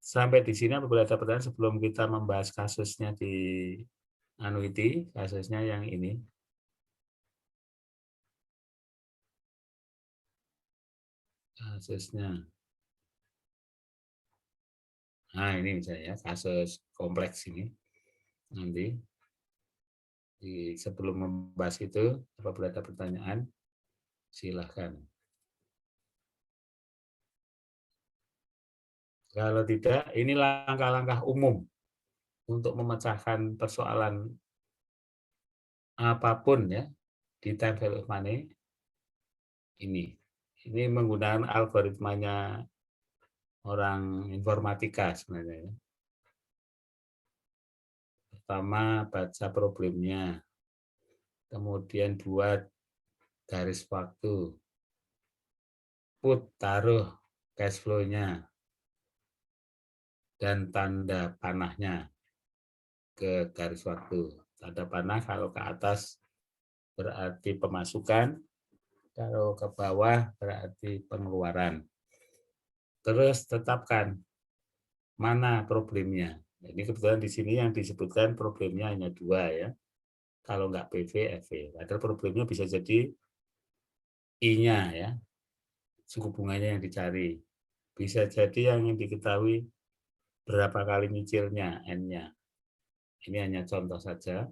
Sampai di sini apabila ada pertanyaan sebelum kita membahas kasusnya di annuity, kasusnya yang ini. Kasusnya. Nah, ini misalnya kasus kompleks ini. Nanti sebelum membahas itu, apabila ada pertanyaan, silahkan. Kalau tidak, ini langkah-langkah umum untuk memecahkan persoalan apapun ya di time value of money. Ini menggunakan algoritmanya orang informatika sebenarnya. Pertama, baca problemnya. Kemudian buat garis waktu. Taruh cash flow-nya. Dan tanda panahnya ke garis waktu. Tanda panah kalau ke atas berarti pemasukan, kalau ke bawah berarti pengeluaran. Terus tetapkan mana problemnya. Jadi kebetulan di sini yang disebutkan problemnya hanya 2 ya. Kalau nggak PV, FV. Padahal problemnya bisa jadi I-nya ya. Suku bunganya yang dicari. Bisa jadi yang diketahui berapa kali nyicilnya, N-nya. Ini hanya contoh saja.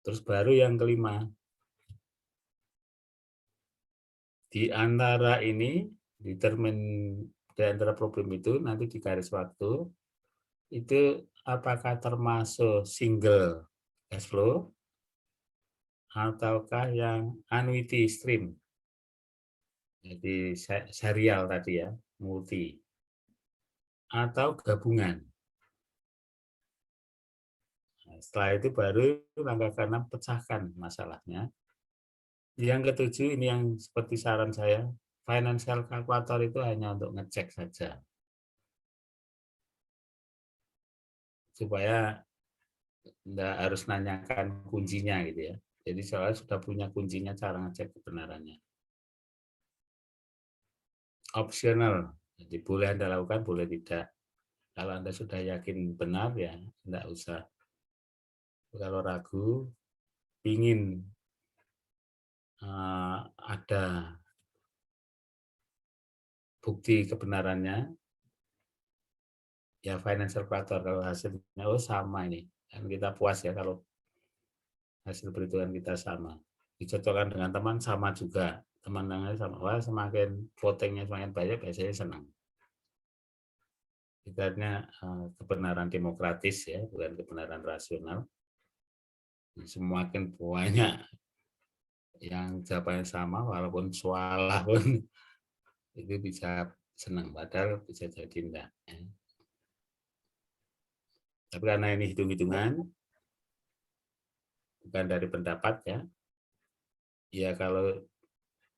Terus baru yang kelima. Di antara ini, di antara problem itu, nanti di garis waktu, itu apakah termasuk single cash flow, ataukah yang annuity stream. Jadi serial tadi ya, multi. Atau gabungan. Setelah itu baru langkah ke-6 pecahkan masalahnya. Yang ke-7 ini yang seperti saran saya, financial calculator itu hanya untuk ngecek saja. Supaya enggak harus nanyakan kuncinya gitu ya. Jadi soalnya sudah punya kuncinya cara ngecek kebenarannya. Optional, jadi boleh Anda lakukan, boleh tidak. Kalau Anda sudah yakin benar ya enggak usah. Kalau ragu, ingin ada bukti kebenarannya, ya financial calculator kalau hasilnya sama ini, kan kita puas ya kalau hasil perhitungan kita sama. Dicocokkan dengan teman sama juga, teman-temannya sama. Wah, semakin votingnya semakin banyak, biasanya senang. Ibaratnya kebenaran demokratis ya, bukan kebenaran rasional. Semakin banyak yang jawabannya sama, walaupun salah pun itu bisa senang, padahal bisa jadi enggak. Tapi karena ini hitung-hitungan, bukan dari pendapat ya, ya kalau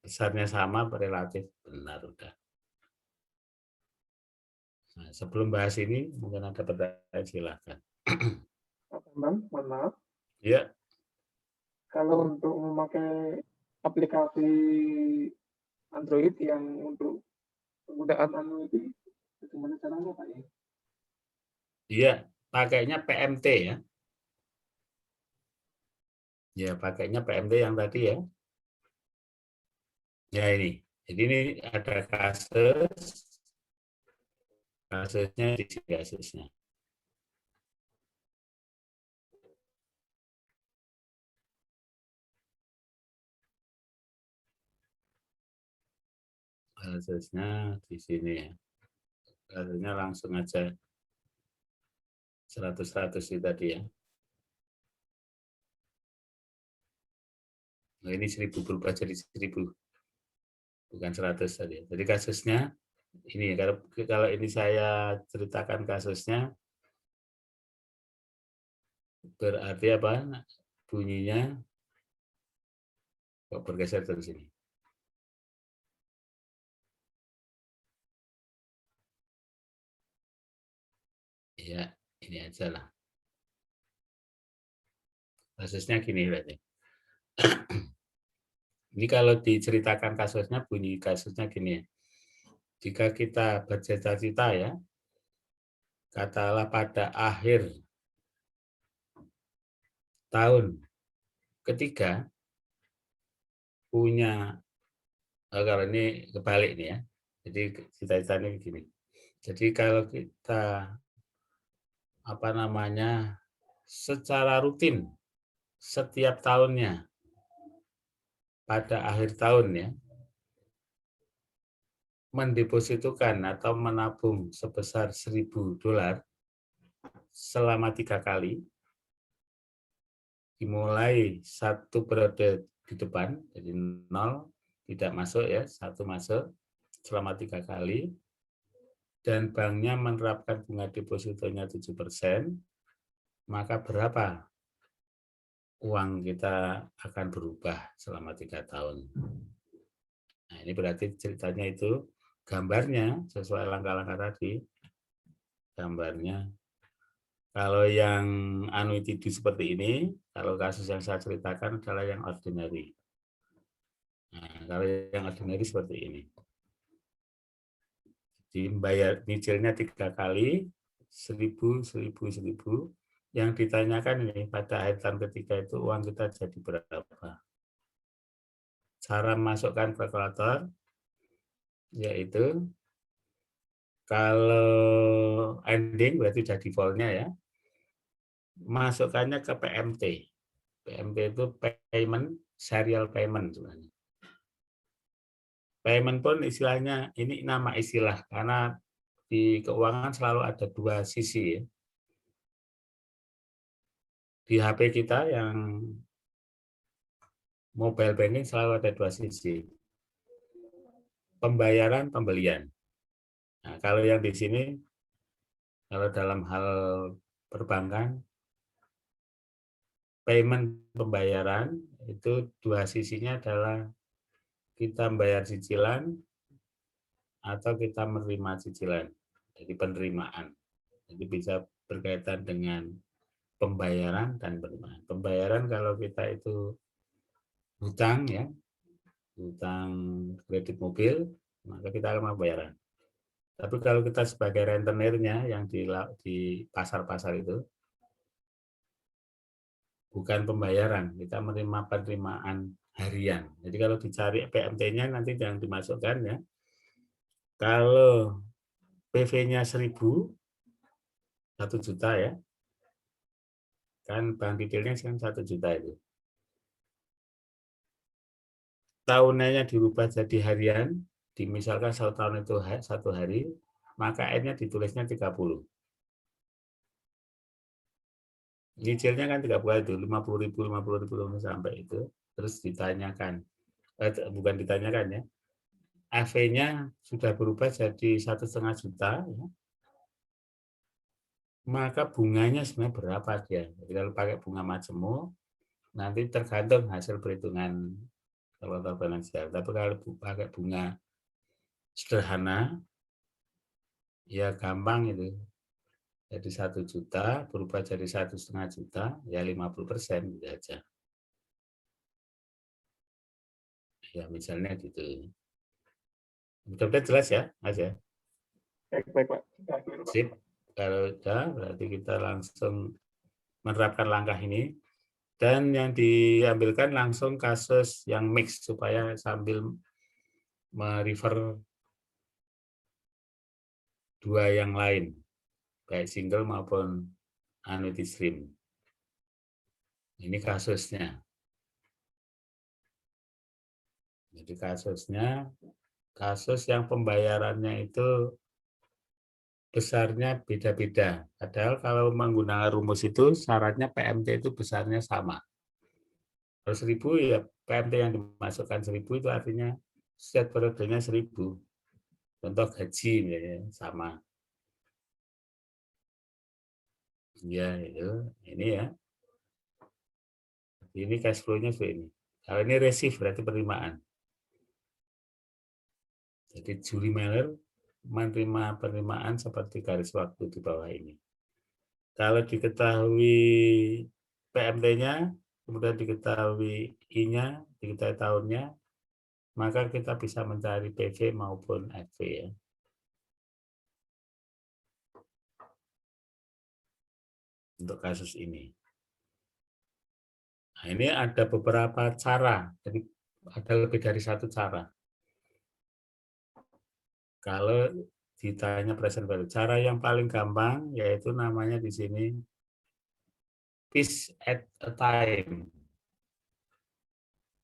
besarnya sama, relatif benar udah. Nah, sebelum bahas ini, mungkin ada pertanyaan, silakan. Pak Bambang, mohon maaf. Ya. Kalau untuk memakai aplikasi Android yang untuk penggunaan annuity, bagaimana caranya Pak ya? Iya, pakainya PMT ya. Ya, pakainya PMT yang tadi ya. Ya ini. Jadi ini ada kasusnya di sini kasusnya. Kasusnya di sini ya. Kasusnya langsung aja 100-100 itu tadi ya. Nah, ini 1000 berubah jadi 1000. Bukan 100 tadi. Jadi kasusnya ini kalau ini saya ceritakan kasusnya berarti apa? Bunyinya kok bergeser terus ini. Ya, ini aja lah. Kasusnya gini berarti. Ini kalau diceritakan kasusnya, bunyi kasusnya gini ya. Jika kita bercita-cita ya, katakanlah pada akhir tahun ketiga punya, kalau ini kebalik nih ya, jadi cita-citanya begini. Jadi kalau kita secara rutin setiap tahunnya pada akhir tahun ya, mendepositokan atau menabung sebesar $1.000 selama 3 kali, dimulai satu periode di depan, jadi 0 tidak masuk ya, 1 masuk selama 3 kali, dan banknya menerapkan bunga depositonya 7%, maka berapa uang kita akan berubah selama 3 tahun. Nah, ini berarti ceritanya itu, gambarnya sesuai langkah-langkah tadi, gambarnya. Kalau yang annuity seperti ini, kalau kasus yang saya ceritakan adalah yang ordinary. Nah, kalau yang ordinary seperti ini. Jadi bayar nyicilnya 3 kali, 1.000, 1.000, 1.000. Yang ditanyakan ini pada akhir tahun ketiga itu uang kita jadi berapa. Cara masukkan kalkulator yaitu kalau ending berarti sudah defaultnya ya, masukkannya ke PMT. PMT itu payment, serial payment sebenarnya. Payment pun istilahnya, ini nama istilah, karena di keuangan selalu ada 2 sisi ya. Di HP kita yang mobile banking selalu ada 2 sisi. Pembayaran, pembelian. Nah, kalau yang di sini, kalau dalam hal perbankan, payment pembayaran itu 2 sisinya adalah kita membayar cicilan atau kita menerima cicilan. Jadi penerimaan. Jadi bisa berkaitan dengan pembayaran dan penerimaan. Pembayaran kalau kita itu hutang ya, hutang kredit mobil, maka kita akan pembayaran. Tapi kalau kita sebagai rentenirnya yang di pasar-pasar itu, bukan pembayaran, kita menerima penerimaan harian. Jadi kalau dicari PMT-nya nanti jangan dimasukkan ya. Kalau PV-nya 1.000, 1 juta ya, kan bank detailnya kan 1 juta itu. Tahunannya dirubah jadi harian, misalkan 1 tahun itu 1 hari, maka N-nya ditulisnya 30. Nyicilnya kan 30 itu, 50.000 sampai itu. Terus ditanyakan, bukan ditanyakan ya, AV-nya sudah berubah jadi 1,5 juta, ya. Maka bunganya sebenarnya berapa dia? Jadi kalau pakai bunga majemuk, nanti tergantung hasil perhitungan kalkulator finansial. Tapi kalau pakai bunga sederhana, ya gampang itu. Jadi 1 juta berubah jadi 1,5 juta, ya 50% gitu aja. Ya misalnya gitu. Mudah-mudahan jelas ya, Mas ya. Baik, Pak. Sip. Kalau sudah, berarti kita langsung menerapkan langkah ini. Dan yang diambilkan langsung kasus yang mix, supaya sambil merefer 2 yang lain, baik single maupun annuity stream. Ini kasusnya. Jadi kasusnya, kasus yang pembayarannya itu besarnya beda-beda. Padahal kalau menggunakan rumus itu syaratnya PMT itu besarnya sama. Kalau 1.000 ya PMT yang dimasukkan 1.000 itu artinya setiap periodenya 1.000. Contoh gaji ya, sama. Ya itu, ini ya. Ini cash flow-nya seperti ini. Kalau ini receive berarti penerimaan. Jadi Julie Meller menerima penerimaan seperti garis waktu di bawah ini. Kalau diketahui PMT-nya, kemudian diketahui I-nya, diketahui tahunnya, maka kita bisa mencari PV maupun FV ya. untuk kasus ini. Nah, ini ada beberapa cara, jadi ada lebih dari satu cara. Kalau ditanya present value, cara yang paling gampang yaitu namanya di sini piece at a time.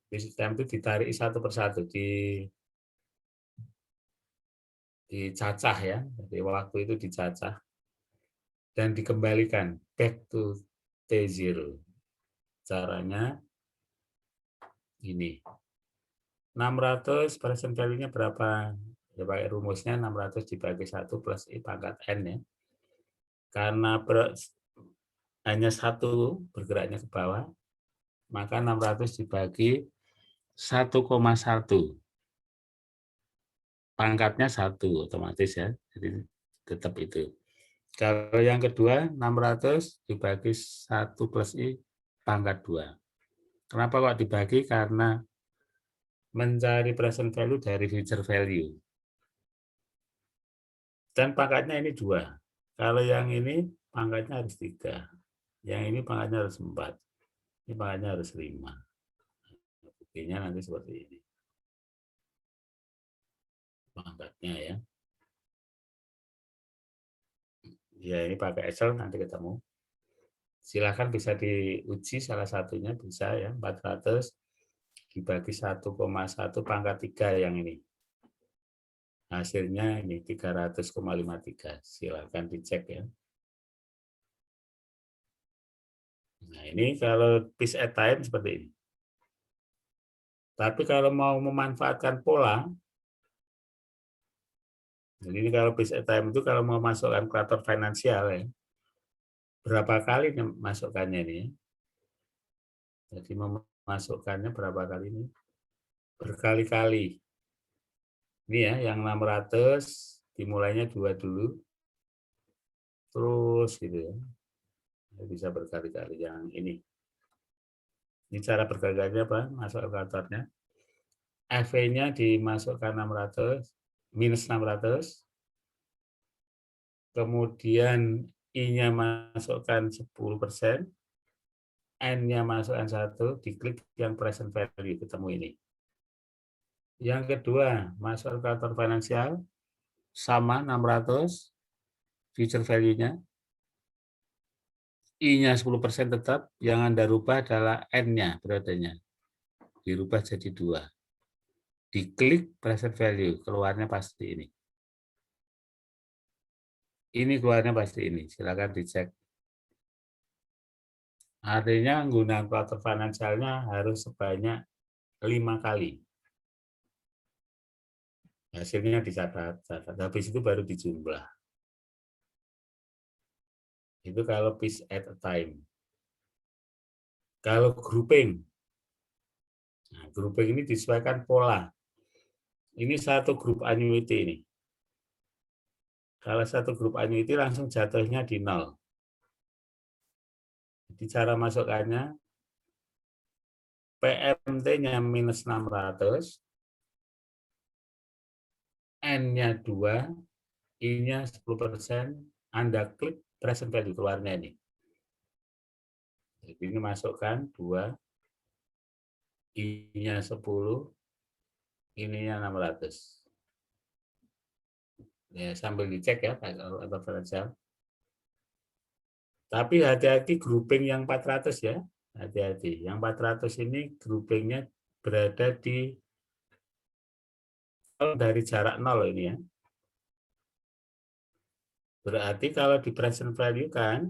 Piece at a time itu ditarik satu persatu, dicacah ya, jadi waktu itu dicacah dan dikembalikan back to T0. Caranya ini. 600 present value-nya berapa? Ya pakai rumusnya 600 dibagi 1 plus I pangkat N ya. Karena hanya satu bergeraknya ke bawah, maka 600 dibagi 1,1. Pangkatnya 1 otomatis ya. Jadi tetap itu. Kalau yang kedua 600 dibagi 1 plus I pangkat 2. Kenapa kok dibagi? Karena mencari present value dari future value. Dan pangkatnya ini 2. Kalau yang ini pangkatnya harus 3. Yang ini pangkatnya harus 4. Ini pangkatnya harus 5. Buktinya nanti seperti ini. Pangkatnya ya. Ya ini pakai Excel nanti ketemu. Silakan bisa diuji salah satunya bisa ya 400 dibagi 1,1 pangkat 3 yang ini. Hasilnya ini 300,53. Silakan dicek ya. Nah, ini kalau piece at time seperti ini. Tapi kalau mau memanfaatkan pola, jadi ini kalau piece at time itu kalau mau masukkan kalkulator finansial ya, berapa kali masukkannya ini? Jadi memasukkannya berapa kali ini? Berkali-kali. Ini ya, yang 600 dimulainya 2 dulu, terus gitu ya. Bisa berkali-kali yang ini. Ini cara berkali-kali apa? Masuk kalkulatornya. FV-nya dimasukkan 600, minus 600. Kemudian I-nya masukkan 10%. N-nya masukkan 1, diklik yang present value, ketemu ini. Yang kedua, masuk kalkulator finansial, sama 600, future value-nya. I-nya 10% tetap, yang Anda rubah adalah N-nya, periodenya. Dirubah jadi 2. Diklik present value, keluarnya pasti ini. Ini keluarnya pasti ini, silakan dicek. Artinya menggunakan kalkulator finansialnya harus sebanyak 5 kali. Hasilnya dicatat, habis itu baru dijumlah. Itu kalau piece at a time. Kalau grouping, nah, grouping ini disesuaikan pola. Ini satu grup annuity ini. Kalau satu grup annuity langsung jatuhnya di 0. Jadi cara masukkannya, PMT-nya minus 600, N-nya 2, I-nya 10%, Anda klik present value keluarnya ini. Jadi ini masukkan 2, I-nya 10, ininya 600. Ya, sambil dicek ya kalau referensial. Tapi hati-hati grouping yang 400 ya. Hati-hati. Yang 400 ini groupingnya berada di dari jarak 0 ini ya. Berarti kalau di present value kan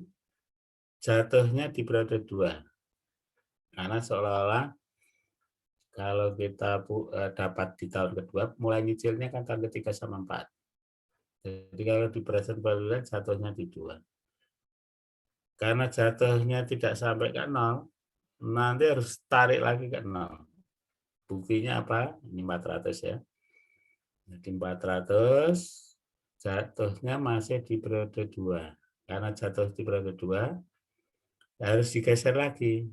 jatuhnya di periode 2. Karena seolah-olah kalau kita dapat di tahun kedua, mulai nyicilnya kan tahun ketiga sama 4. Jadi kalau di present value jatuhnya di 2. Karena jatuhnya tidak sampai ke 0, nanti harus tarik lagi ke 0. Buktinya apa? Ini 400 ya. Jadi 400 jatuhnya masih di periode 2. Karena jatuh di periode 2, harus digeser lagi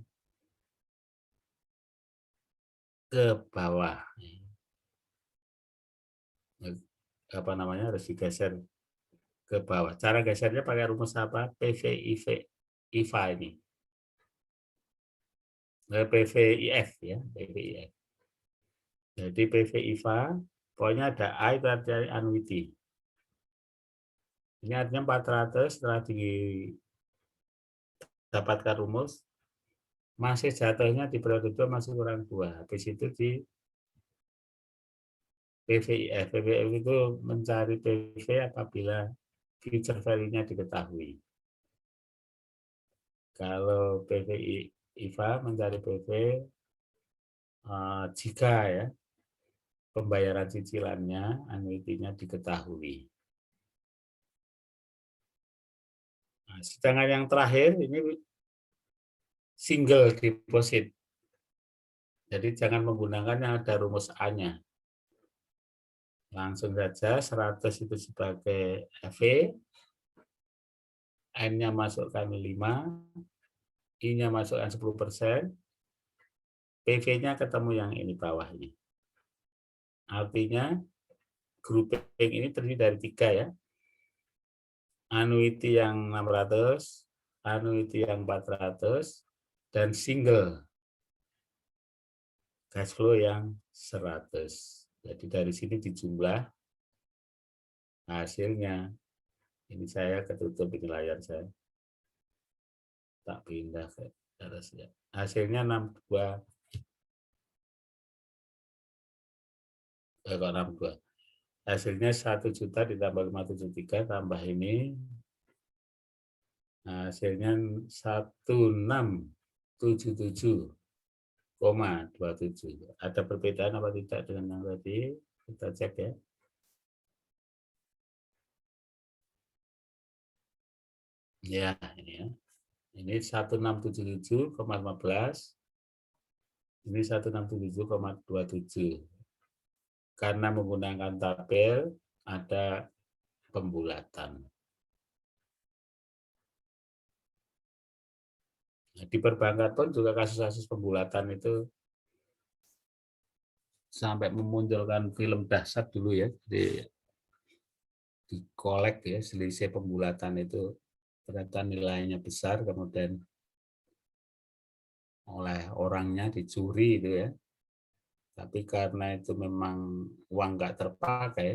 ke bawah. Apa namanya? Harus digeser ke bawah. Cara gesernya pakai rumus apa? PVIV. IVA ini. PVIF ya, PVIF. Jadi PV-IVA, pokoknya ada A itu artinya annuity. Ini artinya 400 setelah didapatkan rumus, masih jatuhnya di periode 2 masih kurang 2. Habis itu di PVIF. PVIF itu mencari PV apabila future value-nya diketahui. Kalau PV-IVA mencari PV jika ya pembayaran cicilannya, annuity-nya diketahui. Nah, sedangkan yang terakhir ini single deposit. Jadi jangan menggunakan yang ada rumus A-nya. Langsung saja 100 itu sebagai FV, N-nya masukkan 5, I-nya masukkan 10%, PV-nya ketemu yang ini bawah ini. Artinya grouping ini terdiri dari 3 ya. Annuity yang 600, annuity yang 400, dan single cash flow yang 100. Jadi dari sini dijumlah hasilnya. Ini saya ketutup ini layar saya. Tak pindah ke atas ya. Hasilnya 62. 62. Hasilnya 1 juta ditambah 573 tambah ini. Hasilnya 1677,27. Ada perbedaan apa tidak dengan yang tadi? Kita cek ya. Ya, ini ya. Ini 1677,15. Ini 1677,27. Karena menggunakan tabel ada pembulatan. Nah, di perbankan pun juga kasus-kasus pembulatan itu sampai memunculkan film dahsyat dulu ya, di kolek ya, selisih pembulatan itu ternyata nilainya besar, kemudian oleh orangnya dicuri itu ya. Tapi karena itu memang uang nggak terpakai,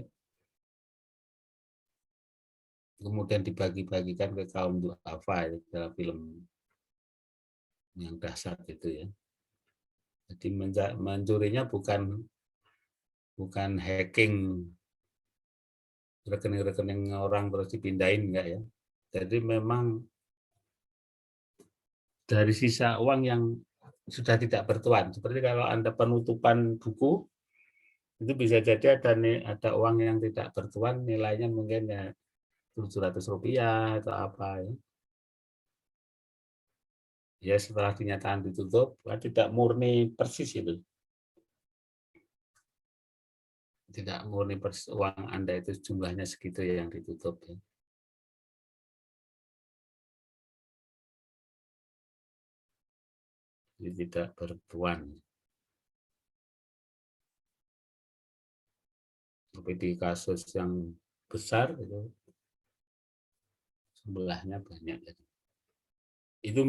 kemudian dibagi-bagikan ke kaum duafa ya, dalam film yang dahsyat itu ya. Jadi mencurinya bukan hacking rekening-rekening orang terus dipindahin enggak ya. Jadi memang dari sisa uang yang sudah tidak bertuan. Seperti kalau Anda penutupan buku, itu bisa jadi ada uang yang tidak bertuan, nilainya mungkin ya Rp700 atau apa ya. Ya setelah dinyatakan ditutup, tidak murni persis itu. Tidak murni persis uang Anda itu jumlahnya segitu yang ditutup ya. Jadi tidak bertuan. Tapi di kasus yang besar itu sebelahnya banyak. Itu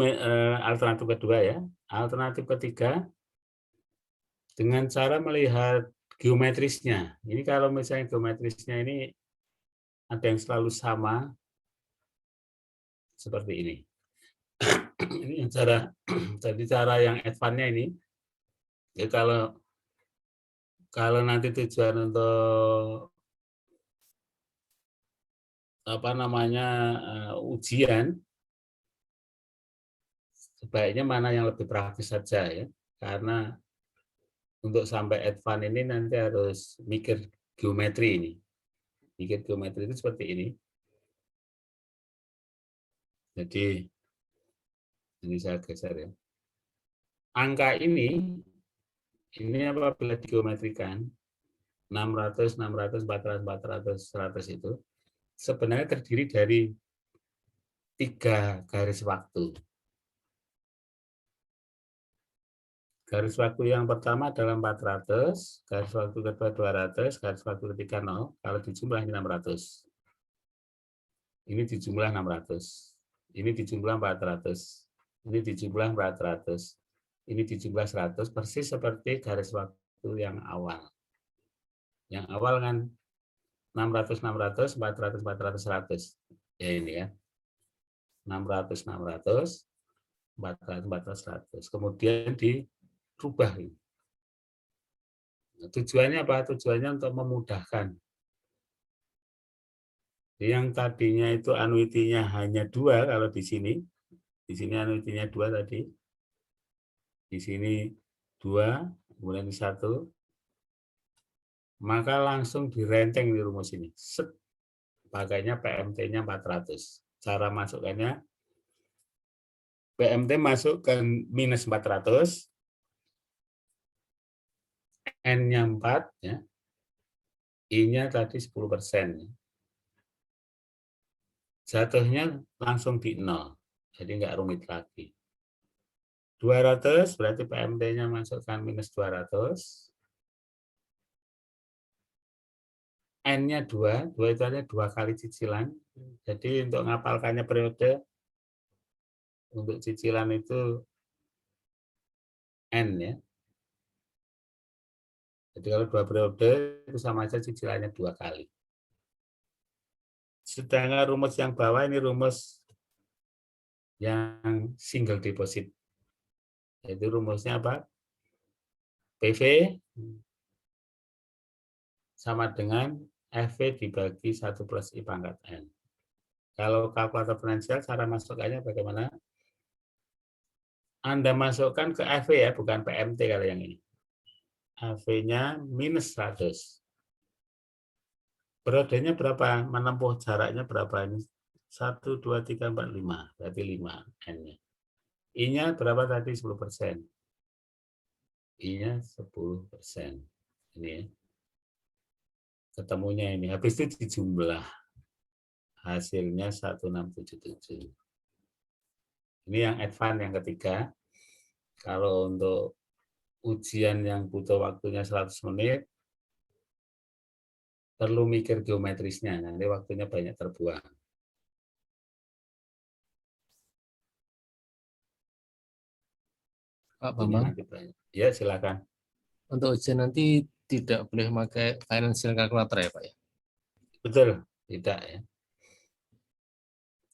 alternatif kedua ya. Alternatif ketiga, dengan cara melihat geometrisnya. Ini kalau misalnya geometrisnya ini ada yang selalu sama seperti ini. Ini cara, jadi cara yang advance-nya ini. Ya kalau nanti tujuan untuk apa namanya ujian, sebaiknya mana yang lebih praktis saja ya, karena untuk sampai advance ini nanti harus mikir geometri ini. Mikir geometri itu seperti ini. Jadi ini saya geser ya. Angka ini apabila digeometrikan 600, 600, 400, 400, 100 itu sebenarnya terdiri dari 3 garis waktu. Garis waktu yang pertama adalah 400, garis waktu kedua 200, garis waktu ketiga 0, kalau dijumlah 600. Ini dijumlah 600. Ini dijumlah 400. Ini dijumlah 400. Ini dijumlah 100, persis seperti garis waktu yang awal. Yang awal kan 600, 600, 400, 400, 100. Ya ini ya. 600, 600, 400, 400, 100. Kemudian dirubah. Tujuannya apa? Tujuannya untuk memudahkan. Yang tadinya itu annuity-nya hanya 2 kalau di sini. Di sini annuity-nya 2 tadi. Di sini 2, kemudian 1. Maka langsung direnteng di rumus ini. Set. Pakainya PMT-nya 400. Cara masukkannya, PMT masukkan minus 400, N-nya 4, ya. I-nya tadi 10%. Jatuhnya langsung di 0, jadi nggak rumit lagi. 200 berarti PMT-nya masukkan minus 200. N-nya 2, 2 itu ada 2 kali cicilan. Jadi untuk ngapalkannya periode, untuk cicilan itu N ya. Jadi kalau 2 periode itu sama aja cicilannya 2 kali. Sedangkan rumus yang bawah ini rumus yang single deposit. Itu rumusnya apa? PV sama dengan FV dibagi 1 plus I pangkat N. Kalau kalkulator finansial, cara masukkannya bagaimana? Anda masukkan ke FV ya, bukan PMT kalau yang ini. AV-nya minus 100. Periodenya berapa? Menempuh jaraknya berapa ini? 1, 2, 3, 4, 5. Berarti 5 N-nya. I-nya berapa tadi? 10%. I-nya 10%. Ini ya. Ketemunya ini. Habis itu dijumlah. Hasilnya 1677. Ini yang advance yang ketiga. Kalau untuk ujian yang butuh waktunya 100 menit, perlu mikir geometrisnya, nanti waktunya banyak terbuang. Pak Bambang, Ya silakan. untuk ujian nanti tidak boleh pakai financial calculator ya Pak ya? Betul, tidak ya.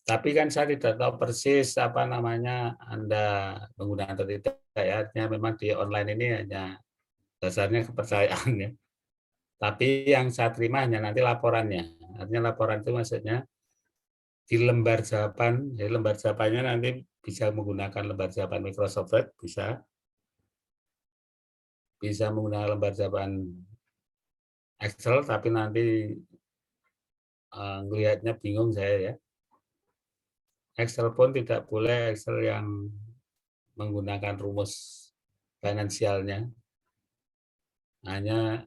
Tapi kan saya tidak tahu persis apa namanya Anda menggunakan atau tidak ya. Artinya memang di online ini hanya dasarnya kepercayaan ya. Tapi yang saya terima hanya nanti laporannya. Artinya laporan itu maksudnya di lembar jawaban, jadi lembar jawabannya nanti bisa menggunakan lembar jawaban Microsoft Word, bisa menggunakan lembar jawaban Excel, tapi nanti ngelihatnya bingung saya ya. Excel pun tidak boleh Excel yang menggunakan rumus finansialnya, hanya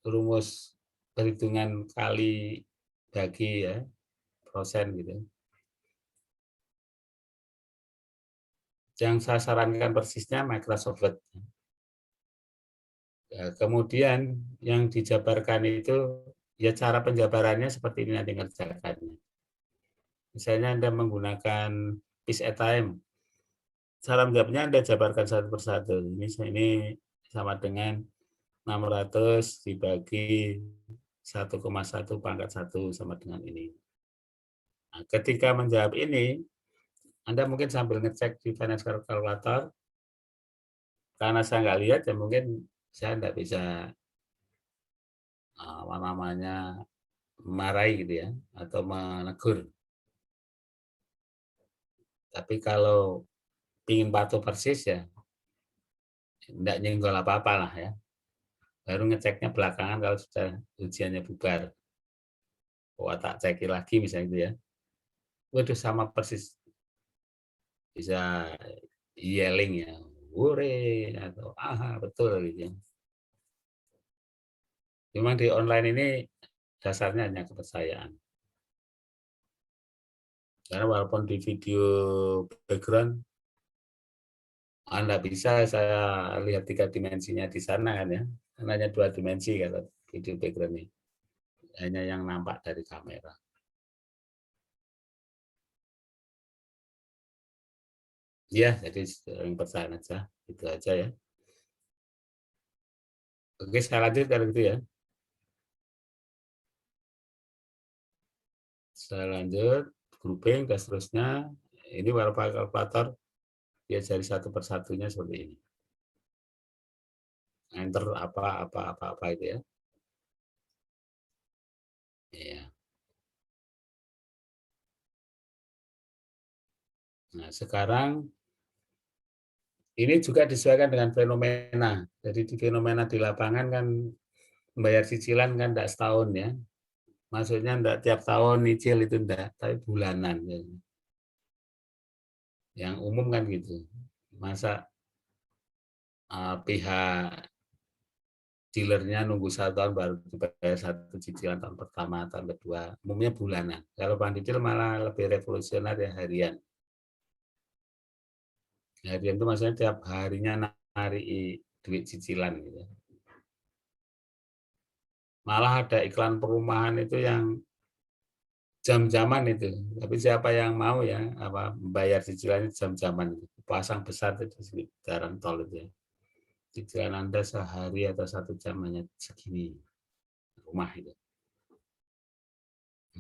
rumus perhitungan kali bagi ya, persen gitu. Yang saya sarankan persisnya Microsoft Word. Ya, kemudian yang dijabarkan itu ya cara penjabarannya seperti ini nanti ngerjakannya. Misalnya Anda menggunakan piece at time. Cara menjawabnya Anda jabarkan satu persatu. Ini sama dengan 600 dibagi 1,1 pangkat 1 sama dengan ini. Nah, ketika menjawab ini, Anda mungkin sambil ngecek di financial calculator. Karena saya nggak lihat, ya mungkin saya nggak bisa apa namanya memarahi gitu ya, atau menegur. Tapi kalau ingin patuh persis ya, tidak nyenggol apa-apa lah ya. Baru ngeceknya belakangan kalau sudah ujiannya bubar. Oh, tak cek lagi misalnya gitu ya. Waduh sama persis. Bisa yelling ya. Wore atau aha betul gitu ya. Memang di online ini dasarnya hanya kepercayaan. Karena walaupun di video background Anda bisa saya lihat 3 dimensinya di sana kan ya. Karena hanya 2 dimensi kalau video background ini. Hanya yang nampak dari kamera. Ya, jadi yang pertahan aja, itu aja ya. Oke, saya lanjut kalau gitu ya. Saya lanjut, grouping dan seterusnya. Ini walaupun kalkulator diajari satu persatunya seperti ini. Enter apa itu ya. Ya. Nah, sekarang ini juga disesuaikan dengan fenomena. Jadi di fenomena di lapangan kan membayar cicilan kan tidak setahun ya. Maksudnya tidak tiap tahun nyicil itu enggak, tapi bulanan. Yang umum kan gitu. Masa pihak dealernya nunggu 1 tahun baru dibayar satu cicilan tahun pertama, tahun kedua. Umumnya bulanan. Kalau Bank Detail malah lebih revolusioner ya harian. Harian itu maksudnya tiap harinya narik duit cicilan gitu. Malah ada iklan perumahan itu yang jam-jaman itu. Tapi siapa yang mau ya bayar cicilannya jam-jaman, pasang besar itu di jalan tol itu ya. Cicilan Anda sehari atau 1 jam hanya segini rumah itu.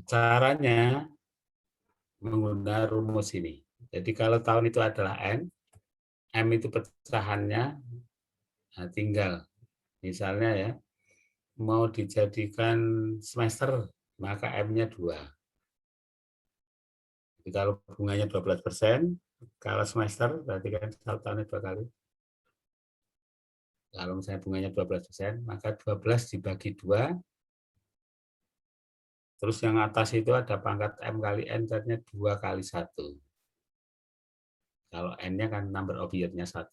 Caranya menggunakan rumus ini. Jadi kalau tahun itu adalah M itu pecahannya, nah tinggal misalnya ya mau dijadikan semester maka M-nya 2. Jadi kalau bunganya 12%, kalau semester berarti kan 1 tahunnya 2 kali. Kalau misalnya bunganya 12%, maka 12 dibagi 2. Terus yang atas itu ada pangkat M kali N, artinya 2 kali 1. Kalau N-nya kan number of year-nya 1.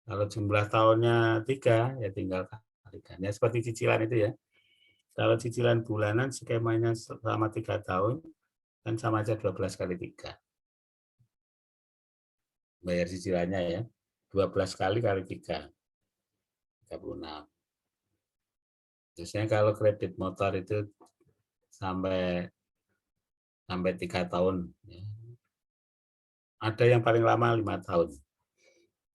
Kalau jumlah tahunnya 3, ya tinggal kalikan. Ya seperti cicilan itu ya. Kalau cicilan bulanan skemanya selama 3 tahun, kan sama aja 12 kali 3. Bayar cicilannya ya. 12 kali 3. 36. Biasanya kalau kredit motor itu sampai 3 tahun. Ada yang paling lama 5 tahun.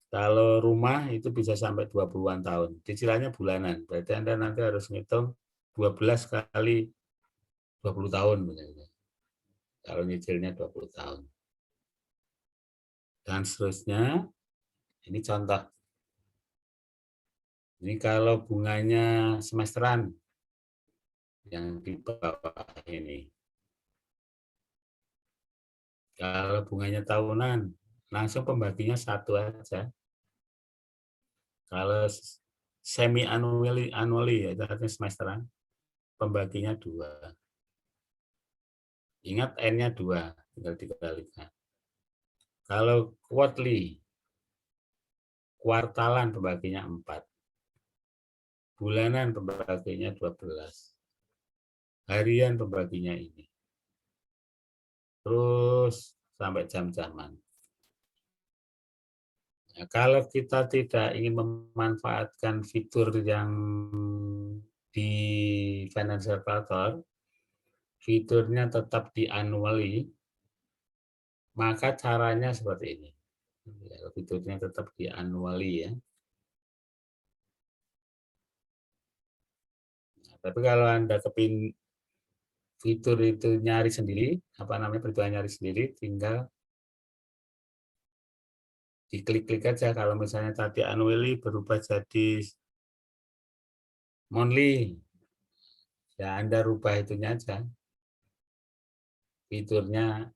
Kalau rumah itu bisa sampai 20-an tahun. Cicilannya bulanan. Berarti Anda nanti harus ngitung 12 kali 20 tahun. Kalau nyicilnya 20 tahun. Dan seterusnya, ini contoh. Ini kalau bunganya semesteran, yang di bawah ini. Kalau bunganya tahunan, langsung pembaginya 1 aja. Kalau semi annually ya, artinya semesteran, pembaginya 2. Ingat N-nya 2, tinggal dikalikan. Kalau quarterly, kuartalan pembaginya 4. Bulanan pembaginya 12. Harian pembaginya ini. Terus sampai jam-jaman. Nah, kalau kita tidak ingin memanfaatkan fitur yang di financial calculator, fiturnya tetap di annually, maka caranya seperti ini. Fiturnya tetap di annually ya. Nah, tapi kalau Anda kepin fitur itu nyari sendiri, perhitungan nyari sendiri, tinggal diklik-klik aja. Kalau misalnya tadi annually berubah jadi monthly, ya Anda rubah itunya aja. Fiturnya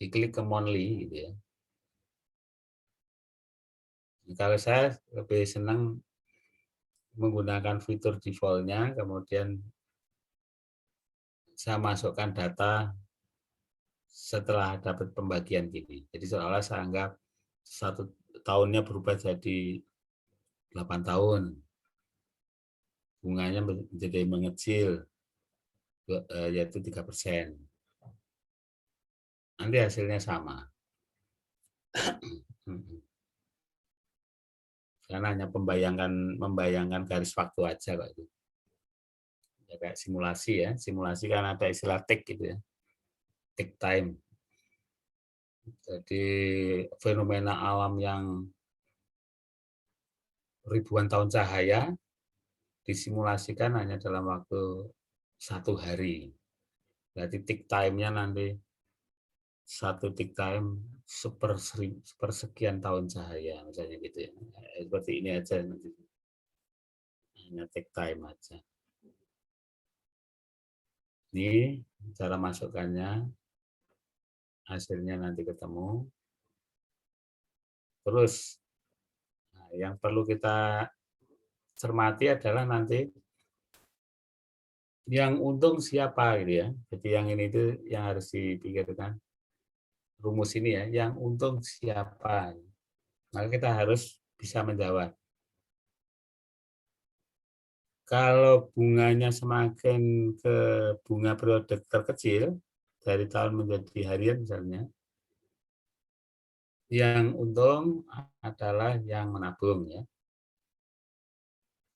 diklik ke monthly gitu ya. Kalau saya lebih senang menggunakan fitur default-nya, kemudian saya masukkan data setelah dapat pembagian gini. Jadi seolah saya anggap 1 tahunnya berubah jadi 8 tahun. Bunganya menjadi mengecil, yaitu 3%. Nanti hasilnya sama. Karena hanya membayangkan garis waktu aja kok itu. Ya, kayak simulasi ya. Simulasi kan ada istilah tick gitu ya. Tick time. Jadi fenomena alam yang ribuan tahun cahaya disimulasikan hanya dalam waktu 1 hari. Berarti tick time-nya nanti 1 tick time sepersekian tahun cahaya, misalnya gitu ya. Seperti ini aja nanti. Hanya tick time aja. Ini cara masukkannya, hasilnya nanti ketemu. Terus, nah, yang perlu kita cermati adalah nanti yang untung siapa gitu ya. Jadi yang ini itu yang harus dipikirkan. Rumus ini ya, yang untung siapa. Maka kita harus bisa menjawab. Kalau bunganya semakin ke bunga periode terkecil, dari tahun menjadi harian misalnya, yang untung adalah yang menabung ya.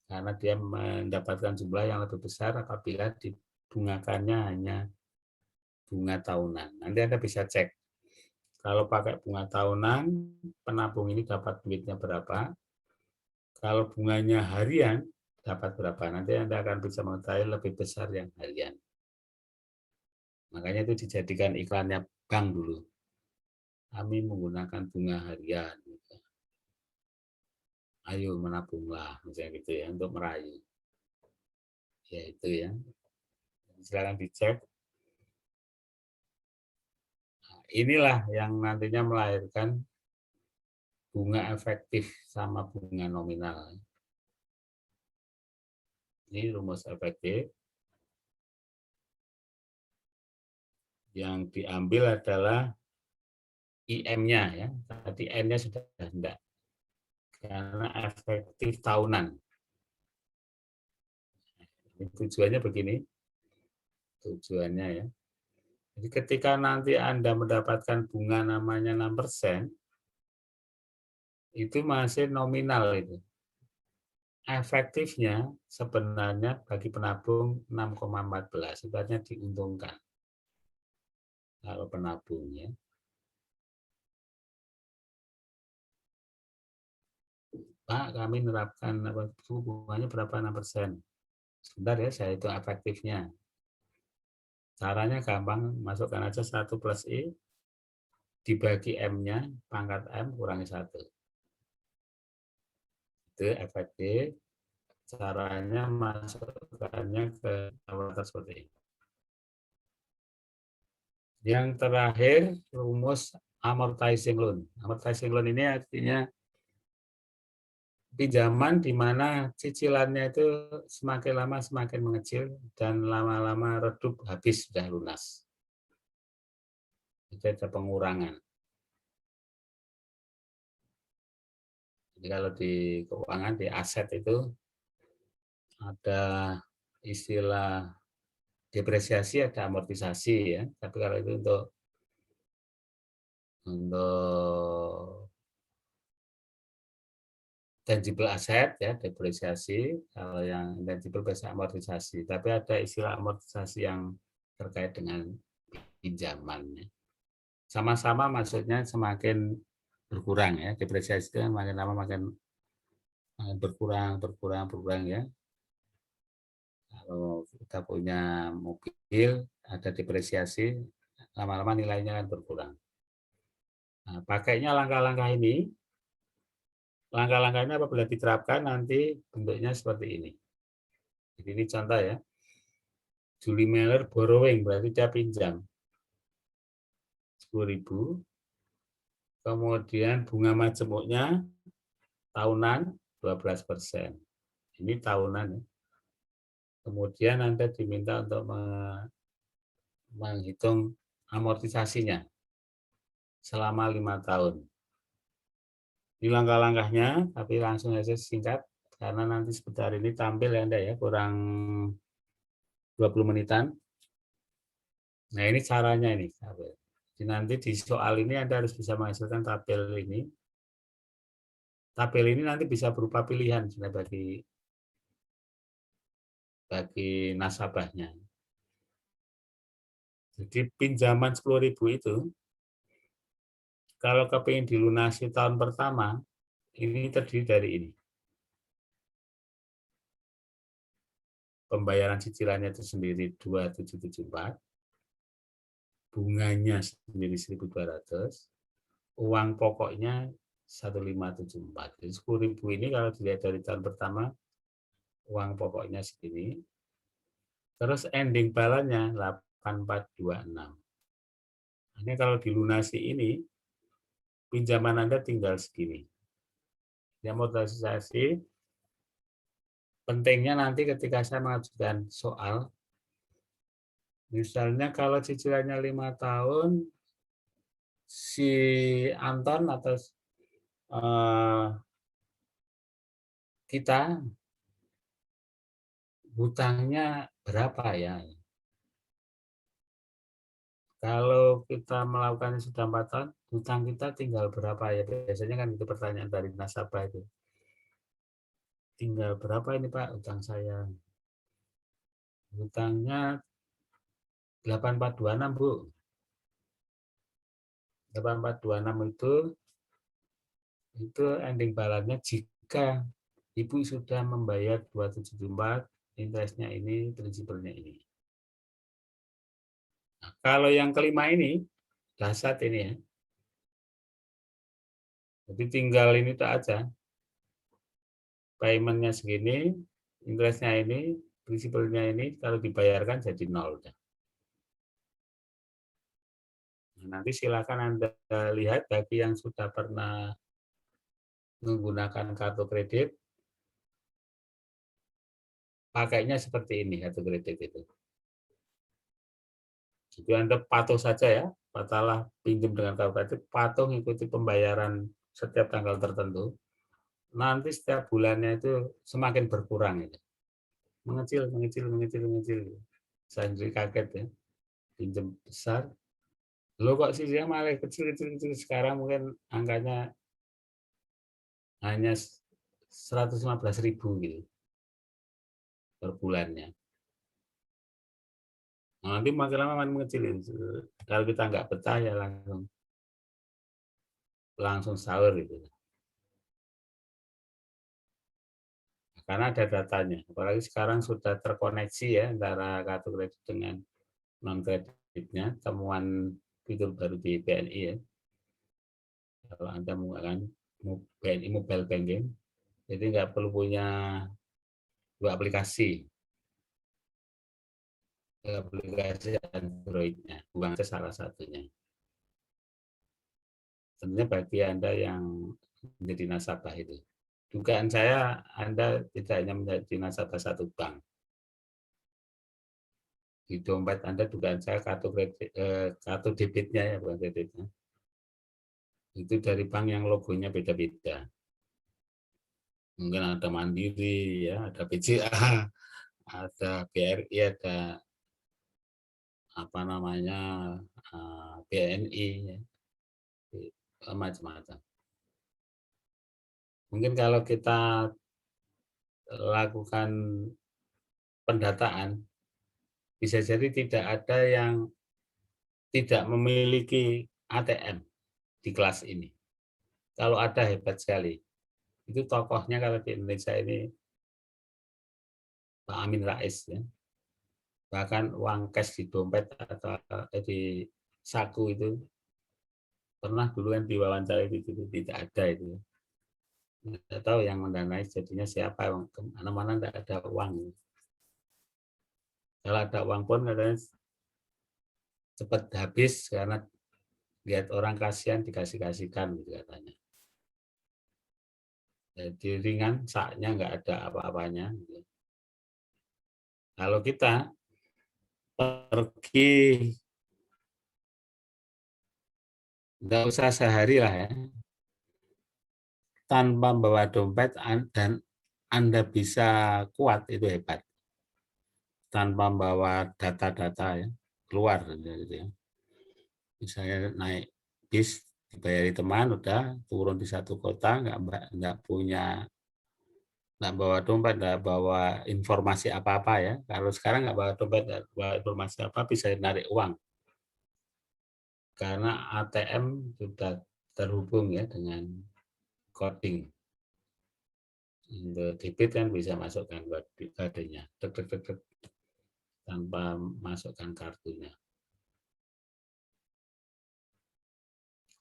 Karena dia mendapatkan jumlah yang lebih besar apabila dibungakannya hanya bunga tahunan. Nanti Anda bisa cek. Kalau pakai bunga tahunan, penabung ini dapat duitnya berapa. Kalau bunganya harian, dapat berapa. Nanti Anda akan bisa mengetahui lebih besar yang harian. Makanya itu dijadikan iklannya bank dulu. Kami menggunakan bunga harian. Ayo menabunglah, misalnya gitu ya, untuk merayu. Ya itu ya. Silakan dicek. Nah, inilah yang nantinya melahirkan bunga efektif sama bunga nominal. Ini rumus efektif. Yang diambil adalah IM-nya ya. Tadi N-nya sudah enggak. Karena efektif tahunan. Tujuannya begini. Tujuannya ya. Jadi ketika nanti Anda mendapatkan bunga namanya 6%, itu masih nominal itu. Efektifnya sebenarnya bagi penabung 6,14, sebenarnya diuntungkan. Kalau penabungnya. Pak, kami menerapkan bunganya berapa 6%. Sebentar ya, saya hitung efektifnya. Caranya gampang, masukkan aja 1 plus I, dibagi M-nya, pangkat M kurangi 1. Itu efektif. Caranya masukkannya ke kalkulator seperti ini. Yang terakhir, rumus amortizing loan. Amortizing loan ini artinya pinjaman di mana cicilannya itu semakin lama semakin mengecil dan lama-lama redup habis sudah lunas. Itu ada pengurangan. Jadi kalau di keuangan, di aset itu ada istilah depresiasi, ada amortisasi ya. Tapi kalau itu untuk tangible asset ya, depresiasi. Kalau yang intangible biasa amortisasi. Tapi ada istilah amortisasi yang terkait dengan pinjaman. Ya. Sama-sama maksudnya semakin berkurang ya. Depresiasi itu makin lama makin berkurang ya. Kalau kita punya mobil, ada depresiasi, lama-lama nilainya akan berkurang. Nah, pakainya langkah-langkah ini, langkah-langkah ini apabila diterapkan nanti bentuknya seperti ini. Jadi ini contoh ya. Julie Miller borrowing, berarti dia pinjam 10.000, kemudian bunga majemuknya tahunan 12%. Ini tahunan ya. Kemudian Anda diminta untuk menghitung amortisasinya selama 5 tahun. Ini langkah-langkahnya, tapi langsung saja singkat, karena nanti sebentar ini tampil ya Anda ya, kurang 20 menitan. Nah ini caranya ini. Jadi nanti di soal ini Anda harus bisa menghasilkan tabel ini. Tabel ini nanti bisa berupa pilihan bagi nasabahnya. Jadi pinjaman 10.000 itu Kalau kepingin dilunasi tahun pertama, ini terdiri dari ini. Pembayaran cicilannya itu sendiri 2774, bunganya sendiri 1.200, uang pokoknya 1.574. Jadi 10.000 ini kalau dilihat dari tahun pertama, uang pokoknya segini. Terus ending balance-nya 8.426. Ini kalau dilunasi ini, pinjaman Anda tinggal segini. Amortisasi, pentingnya nanti ketika saya mengajukan soal, misalnya kalau cicilannya 5 tahun, si Anton atau kita hutangnya berapa ya? Kalau kita melakukannya sudah 4 tahun, hutang kita tinggal berapa ya? Biasanya kan itu pertanyaan dari nasabah itu. Tinggal berapa ini Pak hutang saya? Hutangnya 8.426 Bu. 8.426 itu ending balance-nya jika Ibu sudah membayar 274, interest-nya ini, prinsipalnya ini. Nah, kalau yang kelima ini, dasar ini ya. Jadi tinggal ini tak aja. Payment-nya segini, interest-nya ini, prinsipalnya ini, kalau dibayarkan jadi 0. Nah, nanti silakan Anda lihat bagi yang sudah pernah menggunakan kartu kredit, pakainya seperti ini kartu kredit itu. Jadi Anda patuh saja ya, katalah pinjam dengan kartu kredit, patuh mengikuti pembayaran setiap tanggal tertentu. Nanti setiap bulannya itu semakin berkurang itu. Mengecil. Saya sendiri kaget ya, pinjam besar. Loh kok sih dia malah kecil. Sekarang mungkin angkanya hanya 115.000 gitu per bulannya. Nah, nanti makin lama makin mengecilin. Kalau kita nggak betah ya langsung sahur gitu. Karena ada datanya. Apalagi sekarang sudah terkoneksi ya antara kartu kredit dengan non kreditnya. Temuan fitur baru di BNI ya. Kalau Anda menggunakan BNI Mobile Banking, jadi nggak perlu punya 2 aplikasi. Aplikasi Android-nya, bukan salah satunya. Tentunya bagi Anda yang menjadi nasabah itu. Dugaan saya Anda tidak hanya menjadi nasabah satu bank. Di dompet Anda dugaan saya kartu kredit, kartu debitnya ya, bukan kreditnya. Itu dari bank yang logonya beda-beda. Mungkin ada Mandiri, ya, ada BCA, ada BRI, ada apa namanya BNI, ya. Macam-macam. Mungkin kalau kita lakukan pendataan, bisa jadi tidak ada yang tidak memiliki ATM di kelas ini. Kalau ada hebat sekali. Itu tokohnya kalau di Indonesia ini Pak Amin Rais ya. Bahkan uang cash di dompet atau di saku itu pernah dulu kan diwawancara itu tidak ada itu. Tidak tahu yang mendanai jadinya siapa, mana-mana tidak ada uang. Kalau ada uang pun katanya cepat habis karena lihat orang kasihan dikasih-kasihkan gitu katanya. Jadi ringan, saknya nggak ada apa-apanya. Kalau kita pergi, nggak usah sehari lah ya, tanpa bawa dompet dan Anda bisa kuat, itu hebat. Tanpa bawa data-data ya, keluar gitu ya. Misalnya naik bis, dibayari teman, udah turun di satu kota, nggak punya, nggak bawa dompet, nggak bawa informasi apa-apa ya. Kalau sekarang nggak bawa dompet, nggak bawa informasi apa, bisa narik uang. Karena ATM sudah terhubung ya dengan coding. Untuk debit kan bisa masukkan kodenya tanpa masukkan kartunya.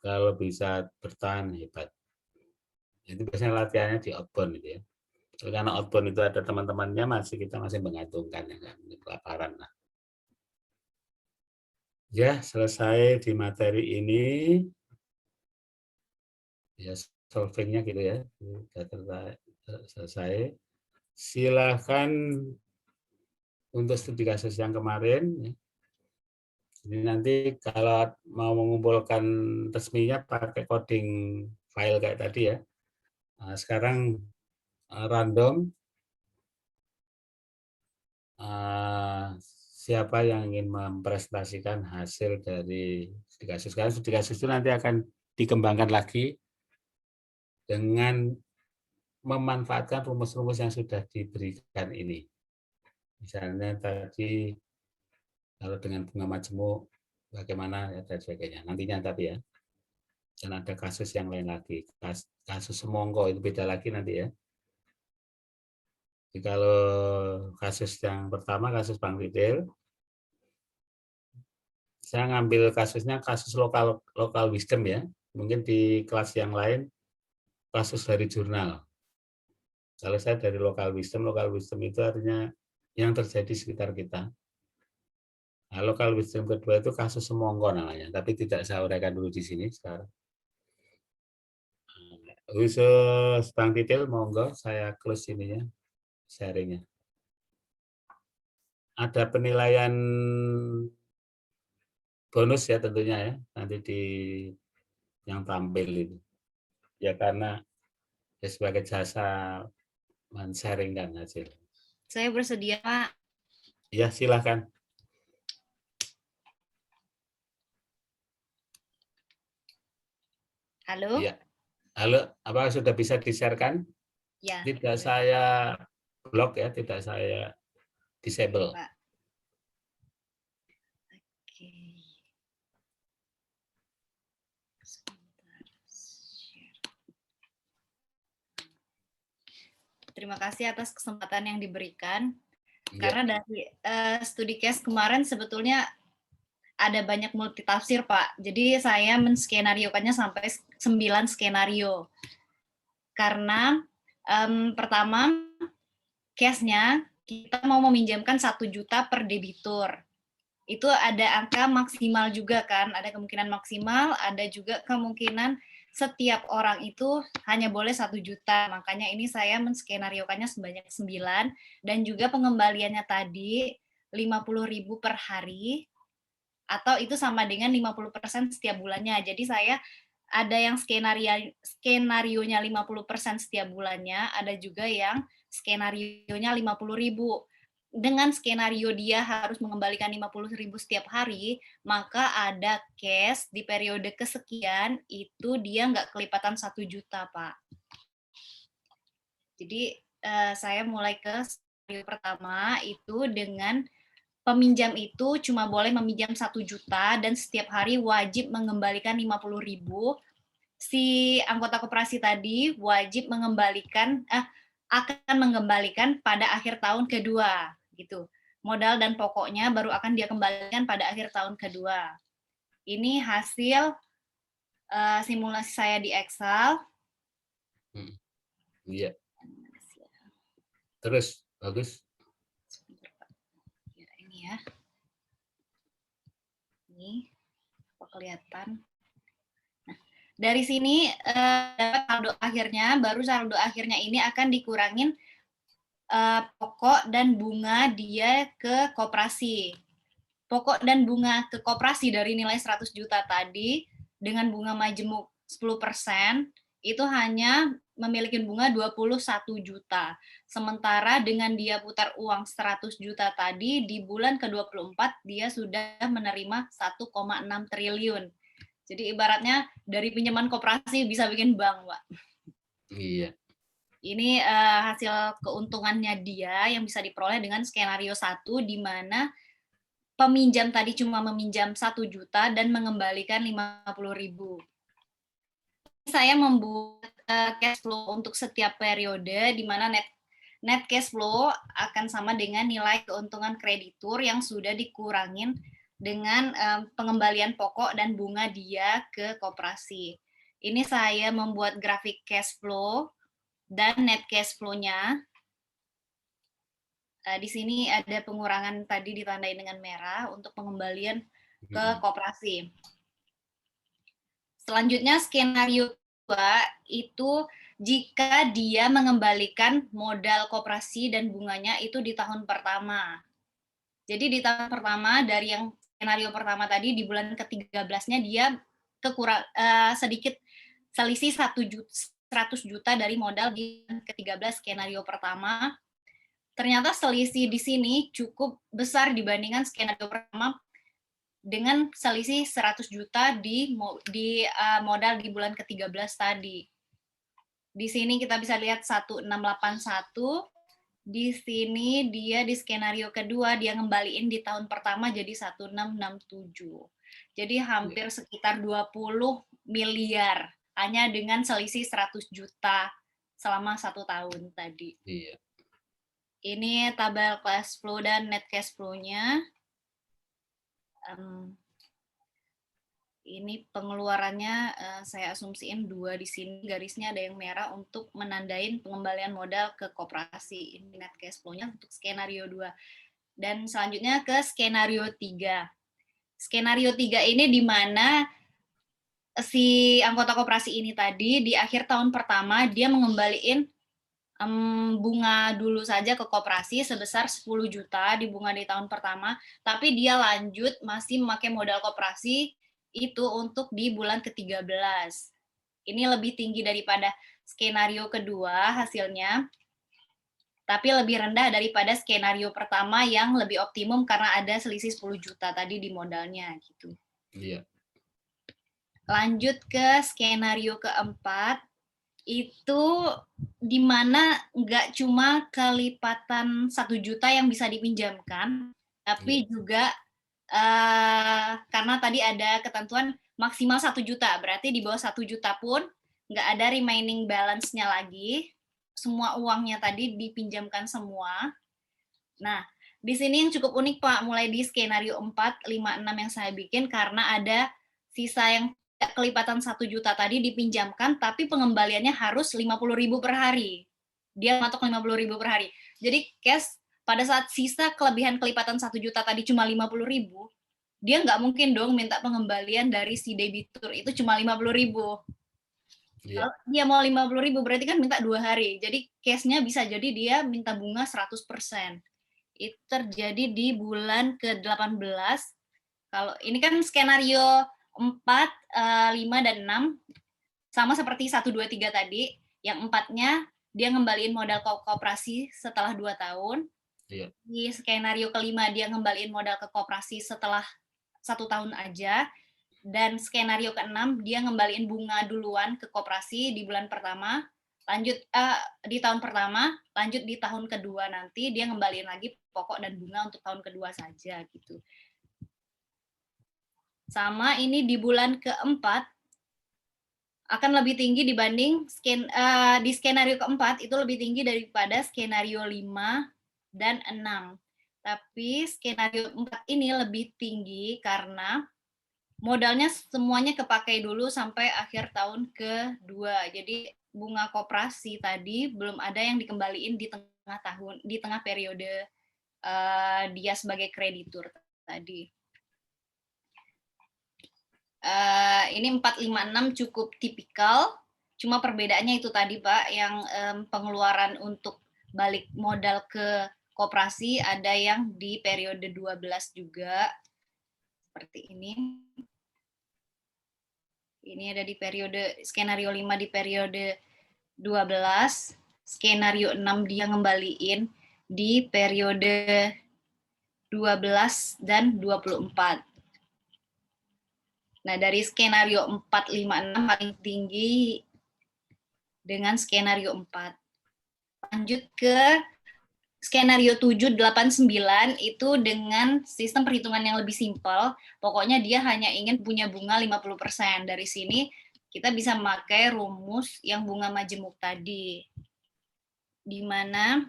Kalau bisa bertahan hebat. Itu biasanya latihannya di outbound itu ya. Karena outbound itu ada teman-temannya kita masih mengantungkan ya kan, kelaparan lah. Ya, selesai di materi ini. Ya, solvingnya gitu ya. Sudah selesai. Silahkan untuk studi kasus yang kemarin. Ya. Jadi nanti kalau mau mengumpulkan resminya pakai coding file kayak tadi ya. Nah, sekarang random. Siapa yang ingin mempresentasikan hasil dari studi kasus. Karena studi kasus itu nanti akan dikembangkan lagi dengan memanfaatkan rumus-rumus yang sudah diberikan ini. Misalnya tadi kalau dengan bunga majemuk bagaimana ya dan sebagainya. Nantinya tapi ya. Dan ada kasus yang lain lagi. Kasus semongko itu beda lagi nanti ya. Jadi kalau kasus yang pertama kasus Bank Retail, saya ngambil kasusnya kasus lokal wisdom ya. Mungkin di kelas yang lain kasus dari jurnal. Kalau saya dari lokal wisdom itu artinya yang terjadi sekitar kita. Nah, lokal wisdom kedua itu kasus semongko namanya, tapi tidak saya uraikan dulu di sini sekarang. Khusus Bank Detail, monggo saya close ininya, sharingnya. Ada penilaian bonus ya tentunya ya, nanti di yang tampil itu. Ya karena ya sebagai jasa men-sharingkan hasil. Saya bersedia, Pak. Ya, silakan. Halo? Ya. Halo, apa sudah bisa di-share-kan? Ya. Tidak saya blok ya, tidak saya disable. Pak. Oke. Sebentar. Share. Terima kasih atas kesempatan yang diberikan. Ya. Karena dari studi case kemarin sebetulnya ada banyak multitafsir, Pak. Jadi saya menskenariokannya sampai 9 skenario. Karena pertama, case-nya kita mau meminjamkan 1 juta per debitur. Itu ada angka maksimal juga kan, ada kemungkinan maksimal, ada juga kemungkinan setiap orang itu hanya boleh 1 juta. Makanya ini saya menskenariokannya sebanyak 9, dan juga pengembaliannya tadi 50.000 per hari, atau itu sama dengan 50% setiap bulannya. Jadi saya ada yang skenarionya 50% setiap bulannya, ada juga yang skenarionya 50.000. Dengan skenario dia harus mengembalikan 50.000 setiap hari, maka ada cash di periode kesekian itu dia nggak kelipatan 1 juta, Pak. Jadi saya mulai ke skenario pertama itu dengan peminjam itu cuma boleh meminjam 1 juta dan setiap hari wajib mengembalikan 50.000. Si anggota koperasi tadi wajib akan mengembalikan pada akhir tahun kedua gitu. Modal dan pokoknya baru akan dia kembalikan pada akhir tahun kedua. Ini hasil simulasi saya di Excel. Iya. Terus bagus. Ini ya. Ini apa kelihatan? Nah, dari sini dapat saldo akhirnya, baru saldo akhirnya ini akan dikurangin pokok dan bunga dia ke koperasi. Pokok dan bunga ke koperasi dari nilai 100 juta tadi dengan bunga majemuk 10% itu hanya memiliki bunga 21 juta. Sementara dengan dia putar uang 100 juta tadi di bulan ke-24 dia sudah menerima 1,6 triliun. Jadi ibaratnya dari pinjaman koperasi bisa bikin bank, Pak. Iya. Ini hasil keuntungannya dia yang bisa diperoleh dengan skenario 1 di mana peminjam tadi cuma meminjam 1 juta dan mengembalikan 50.000. saya membuat cash flow untuk setiap periode, di mana net cash flow akan sama dengan nilai keuntungan kreditur yang sudah dikurangin dengan pengembalian pokok dan bunga dia ke koperasi. Ini saya membuat grafik cash flow dan net cash flow-nya. Di sini ada pengurangan tadi ditandai dengan merah untuk pengembalian ke koperasi. Selanjutnya skenario 2 itu jika dia mengembalikan modal koperasi dan bunganya itu di tahun pertama. Jadi di tahun pertama dari yang skenario pertama tadi di bulan ke-13-nya dia sedikit selisih 100 juta dari modal di ke-13 skenario pertama. Ternyata selisih di sini cukup besar dibandingkan skenario pertama dengan selisih 100 juta di modal di bulan ke-13 tadi. Di sini kita bisa lihat 1681. Di sini dia di skenario kedua dia ngembaliin di tahun pertama jadi 1667. Jadi hampir sekitar 20 miliar hanya dengan selisih 100 juta selama 1 tahun tadi. Iya. Ini tabel cash flow dan net cash flow-nya. Ini pengeluarannya saya asumsiin 2 di sini, garisnya ada yang merah untuk menandain pengembalian modal ke koperasi. Ini net cash flow-nya untuk skenario 2. Dan selanjutnya ke skenario 3. Skenario 3 ini di mana si anggota koperasi ini tadi di akhir tahun pertama dia mengembaliin bunga dulu saja ke koperasi sebesar 10 juta di bunga di tahun pertama, tapi dia lanjut masih memakai modal koperasi itu untuk di bulan ke-13. Ini lebih tinggi daripada skenario kedua hasilnya, tapi lebih rendah daripada skenario pertama yang lebih optimum karena ada selisih 10 juta tadi di modalnya gitu. Iya. Lanjut ke skenario keempat, itu di mana nggak cuma kelipatan 1 juta yang bisa dipinjamkan, tapi juga karena tadi ada ketentuan maksimal 1 juta, berarti di bawah 1 juta pun nggak ada remaining balance-nya lagi, semua uangnya tadi dipinjamkan semua. Nah, di sini yang cukup unik Pak, mulai di skenario 4, 5, 6 yang saya bikin karena ada sisa yang kelipatan 1 juta tadi dipinjamkan, tapi pengembaliannya harus 50.000 per hari. Dia matok 50.000 per hari. Jadi cash pada saat sisa kelebihan kelipatan 1 juta tadi cuma 50.000, dia nggak mungkin dong minta pengembalian dari si debitur itu cuma 50.000. Kalau dia mau 50.000 berarti kan minta 2 hari. Jadi cash-nya bisa jadi dia minta bunga 100%. Itu terjadi di bulan ke-18. Kalau ini kan skenario 4, 5, dan 6 sama seperti 1, 2, 3 tadi. Yang 4-nya dia ngembaliin modal koperasi setelah 2 tahun. Iya. Di skenario kelima dia ngembaliin modal ke koperasi setelah 1 tahun aja. Dan skenario ke-6 dia ngembaliin bunga duluan ke koperasi di bulan pertama, lanjut di tahun pertama, lanjut di tahun kedua nanti dia ngembaliin lagi pokok dan bunga untuk tahun kedua saja gitu. Sama ini di bulan keempat akan lebih tinggi dibanding di skenario keempat itu lebih tinggi daripada skenario 5 dan 6. Tapi skenario 4 ini lebih tinggi karena modalnya semuanya kepakai dulu sampai akhir tahun kedua. Jadi bunga koperasi tadi belum ada yang dikembaliin di tengah tahun, di tengah periode dia sebagai kreditur tadi. Ini 4, 5, 6 cukup tipikal, cuma perbedaannya itu tadi Pak, yang pengeluaran untuk balik modal ke koperasi ada yang di periode 12 juga, seperti ini. Ini ada di periode, skenario 5 di periode 12, skenario 6 dia ngembaliin di periode 12 dan 24. Nah, dari skenario 4, 5, 6 paling tinggi dengan skenario 4. Lanjut ke skenario 7, 8, 9 itu dengan sistem perhitungan yang lebih simpel. Pokoknya dia hanya ingin punya bunga 50%. Dari sini kita bisa memakai rumus yang bunga majemuk tadi, di mana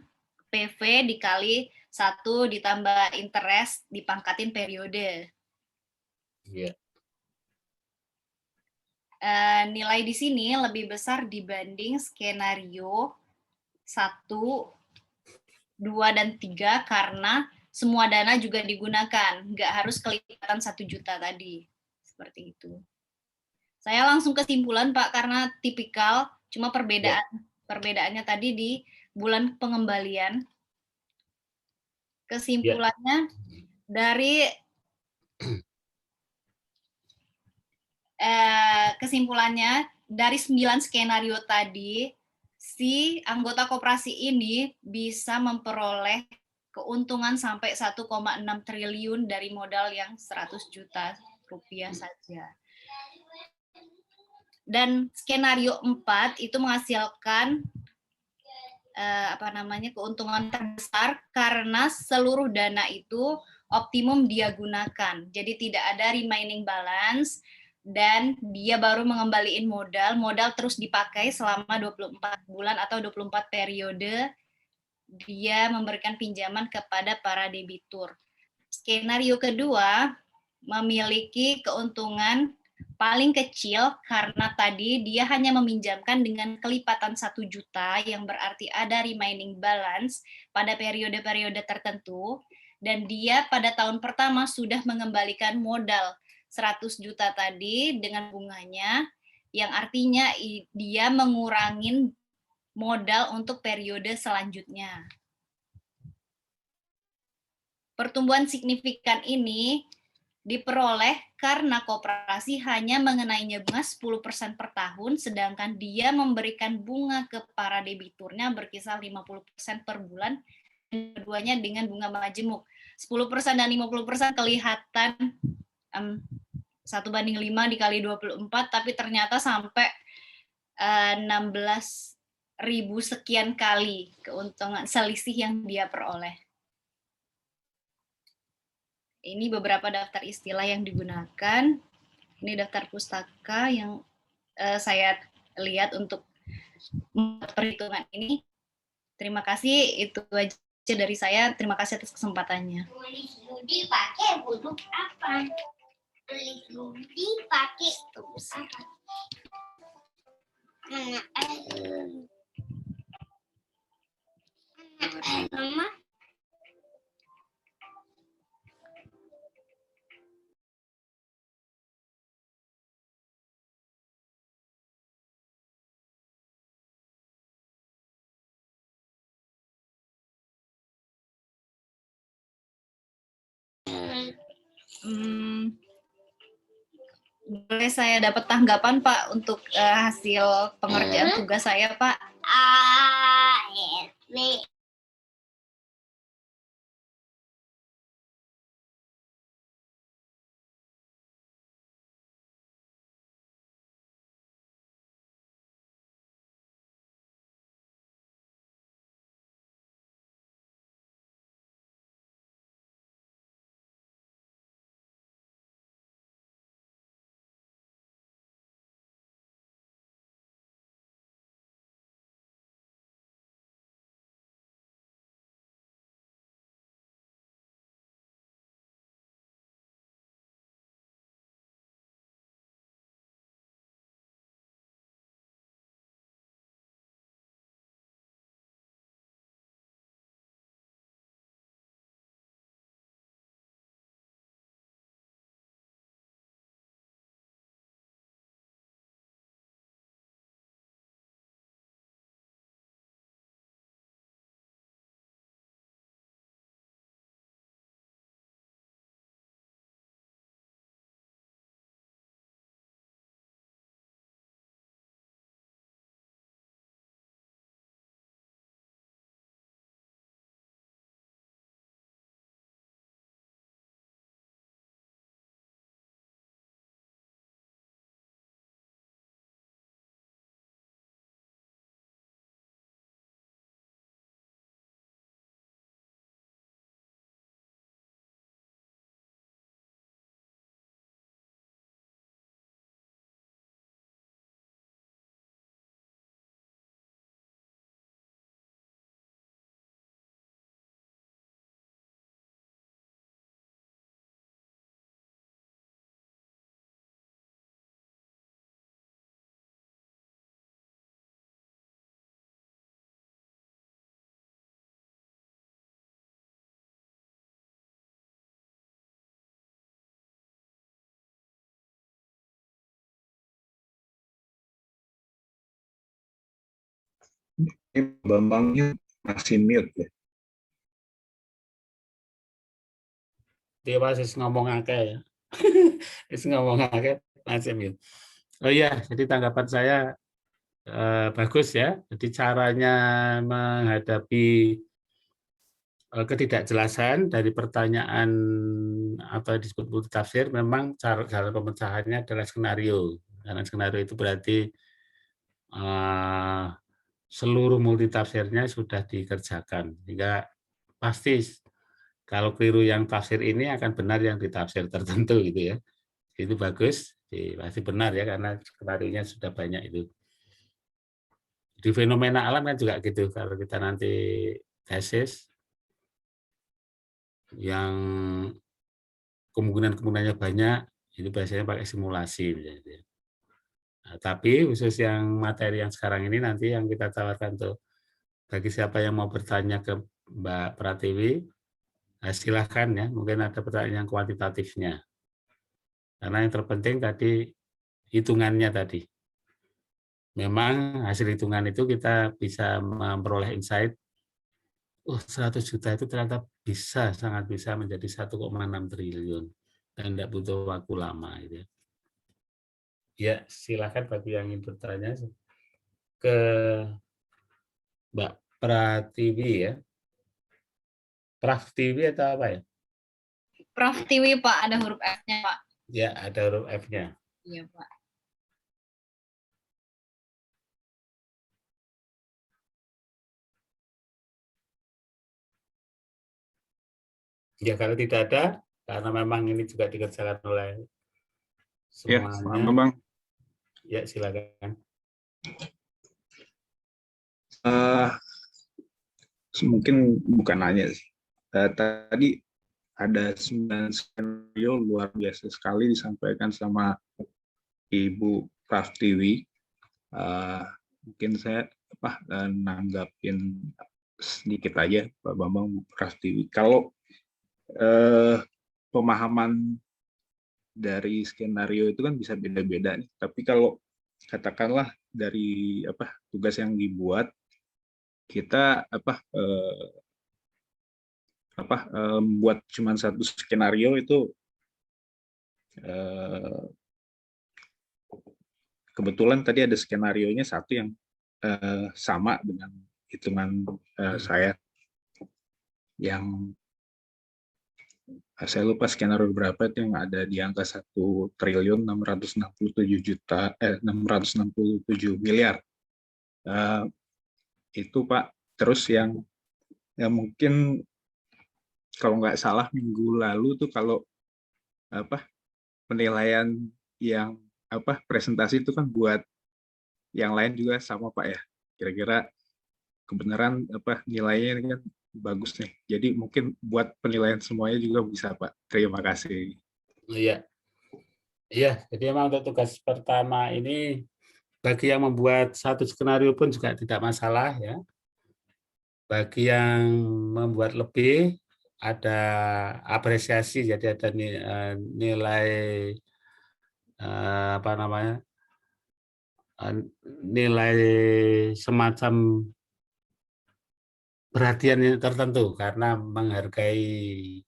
PV dikali 1 ditambah interest dipangkatin periode. Iya. Nilai di sini lebih besar dibanding skenario 1, 2, dan 3 karena semua dana juga digunakan, nggak harus kelipatan 1 juta tadi. Seperti itu. Saya langsung kesimpulan Pak, karena tipikal, cuma perbedaannya tadi di bulan pengembalian. Kesimpulannya dari kesimpulannya dari 9 skenario tadi, si anggota koperasi ini bisa memperoleh keuntungan sampai 1,6 triliun dari modal yang 100 juta rupiah saja. Dan skenario 4 itu menghasilkan keuntungan terbesar karena seluruh dana itu optimum dia gunakan. Jadi tidak ada remaining balance dan dia baru mengembaliin modal terus dipakai selama 24 bulan atau 24 periode dia memberikan pinjaman kepada para debitur. Skenario kedua memiliki keuntungan paling kecil karena tadi dia hanya meminjamkan dengan kelipatan 1 juta yang berarti ada remaining balance pada periode-periode tertentu dan dia pada tahun pertama sudah mengembalikan modal 100 juta tadi dengan bunganya yang artinya dia mengurangin modal untuk periode selanjutnya. Pertumbuhan signifikan ini diperoleh karena koperasi hanya mengenainya bunga 10% per tahun, sedangkan dia memberikan bunga ke para debiturnya berkisar 50% per bulan, keduanya dengan bunga majemuk. 10% dan 50% kelihatan 1/5 dikali 24, tapi ternyata sampai 16.000 sekian kali keuntungan selisih yang dia peroleh. Ini beberapa daftar istilah yang digunakan. Ini daftar pustaka yang saya lihat untuk perhitungan ini. Terima kasih, itu aja dari saya. Terima kasih atas kesempatannya. Tulis Ludi pakai huruf apa? Tulis Ludi pakai huruf apa? Mama. Boleh saya dapat tanggapan Pak untuk hasil pengerjaan tugas saya Pak? A, S, B, Ini Bambangnya masih mute ya. Dia masih ngomong akeh ya. Wis ngomong akeh masih mute. Oh iya, jadi tanggapan saya bagus ya. Jadi caranya menghadapi ketidakjelasan dari pertanyaan atau disebut multitafsir, memang cara pemecahannya adalah skenario. Karena skenario itu berarti seluruh multitafsirnya sudah dikerjakan. Sehingga pasti kalau keliru yang tafsir ini akan benar yang ditafsir tertentu gitu ya. Itu bagus, pasti benar ya karena skenario-nya sudah banyak itu. Di fenomena alam kan juga gitu. Kalau kita nanti tesis yang kemungkinan-kemungkinannya banyak, itu biasanya pakai simulasi. Nah, tapi khusus yang materi yang sekarang ini nanti yang kita tawarkan tuh, bagi siapa yang mau bertanya ke Mbak Pratiwi, nah silahkan ya, mungkin ada pertanyaan yang kuantitatifnya. Karena yang terpenting tadi hitungannya tadi. Memang hasil hitungan itu kita bisa memperoleh insight, 100 juta itu ternyata bisa, sangat bisa menjadi 1,6 triliun. Dan tidak butuh waktu lama. Gitu. Ya, silakan bagi yang ingin bertanya ke Mbak Pratiwi ya. Pratiwi atau apa ya? Pratiwi Pak, ada huruf F-nya Pak. Ya, ada huruf F-nya. Iya Pak. Ya, kalau tidak ada, karena memang ini juga dikerjakan oleh Ya, semuanya. Bang. Ya, silakan. Mungkin bukan nanya sih. Tadi ada 9 skenario luar biasa sekali disampaikan sama Ibu Pratiwi. Mungkin saya nanggapin sedikit aja Pak Bambang, Bu Pratiwi. Kalau pemahaman dari skenario itu kan bisa beda-beda nih. Tapi kalau katakanlah dari tugas yang dibuat, kita buat cuma satu skenario itu kebetulan tadi ada skenarionya satu yang sama dengan hitungan saya, yang saya lupa skenario berapa itu yang ada di angka 1.667 miliar. Itu Pak. Terus yang mungkin kalau nggak salah minggu lalu tuh kalau penilaian yang presentasi itu kan buat yang lain juga sama Pak ya. Kira-kira kebenaran nilainya ini kan bagus nih. Jadi mungkin buat penilaian semuanya juga bisa Pak. Terima kasih. Iya. Iya, jadi memang untuk tugas pertama ini bagi yang membuat satu skenario pun juga tidak masalah ya. Bagi yang membuat lebih ada apresiasi, jadi ada nilai nilai semacam perhatian tertentu karena menghargai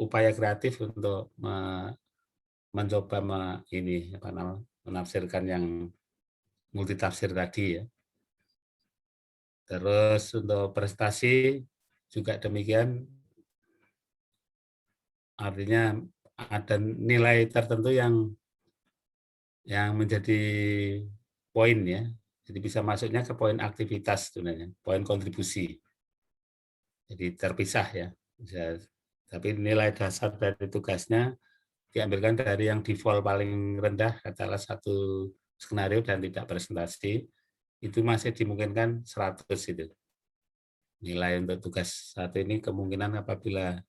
upaya kreatif untuk mencoba menafsirkan yang multitafsir tadi ya. Terus untuk prestasi juga demikian, artinya ada nilai tertentu yang menjadi poin ya. Jadi bisa masuknya ke poin aktivitas sebenarnya, poin kontribusi. Jadi terpisah ya. Tapi nilai dasar dari tugasnya diambilkan dari yang default paling rendah, katakanlah satu skenario dan tidak presentasi, itu masih dimungkinkan 100 itu. Nilai untuk tugas satu ini kemungkinan apabila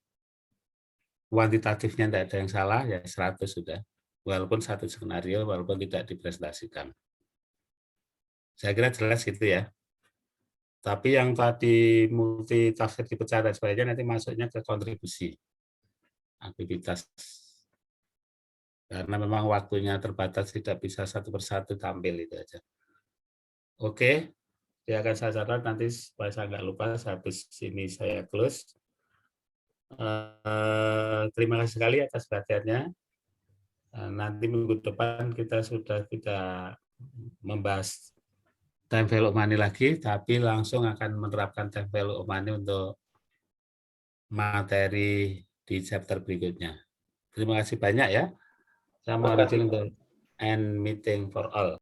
kuantitatifnya tidak ada yang salah, ya 100 sudah. Walaupun satu skenario, walaupun tidak dipresentasikan. Saya kira jelas gitu ya. Tapi yang tadi multitafsir dipecah dan sebagainya nanti masuknya ke kontribusi aktivitas. Karena memang waktunya terbatas, tidak bisa satu persatu tampil itu aja. Oke, dia akan saya catat nanti supaya saya nggak lupa habis ini saya close. Terima kasih sekali atas perhatiannya. Nanti minggu depan kita membahas time value of money lagi, tapi langsung akan menerapkan time value of money untuk materi di chapter berikutnya. Terima kasih banyak ya. Saya mau izin untuk end meeting for all.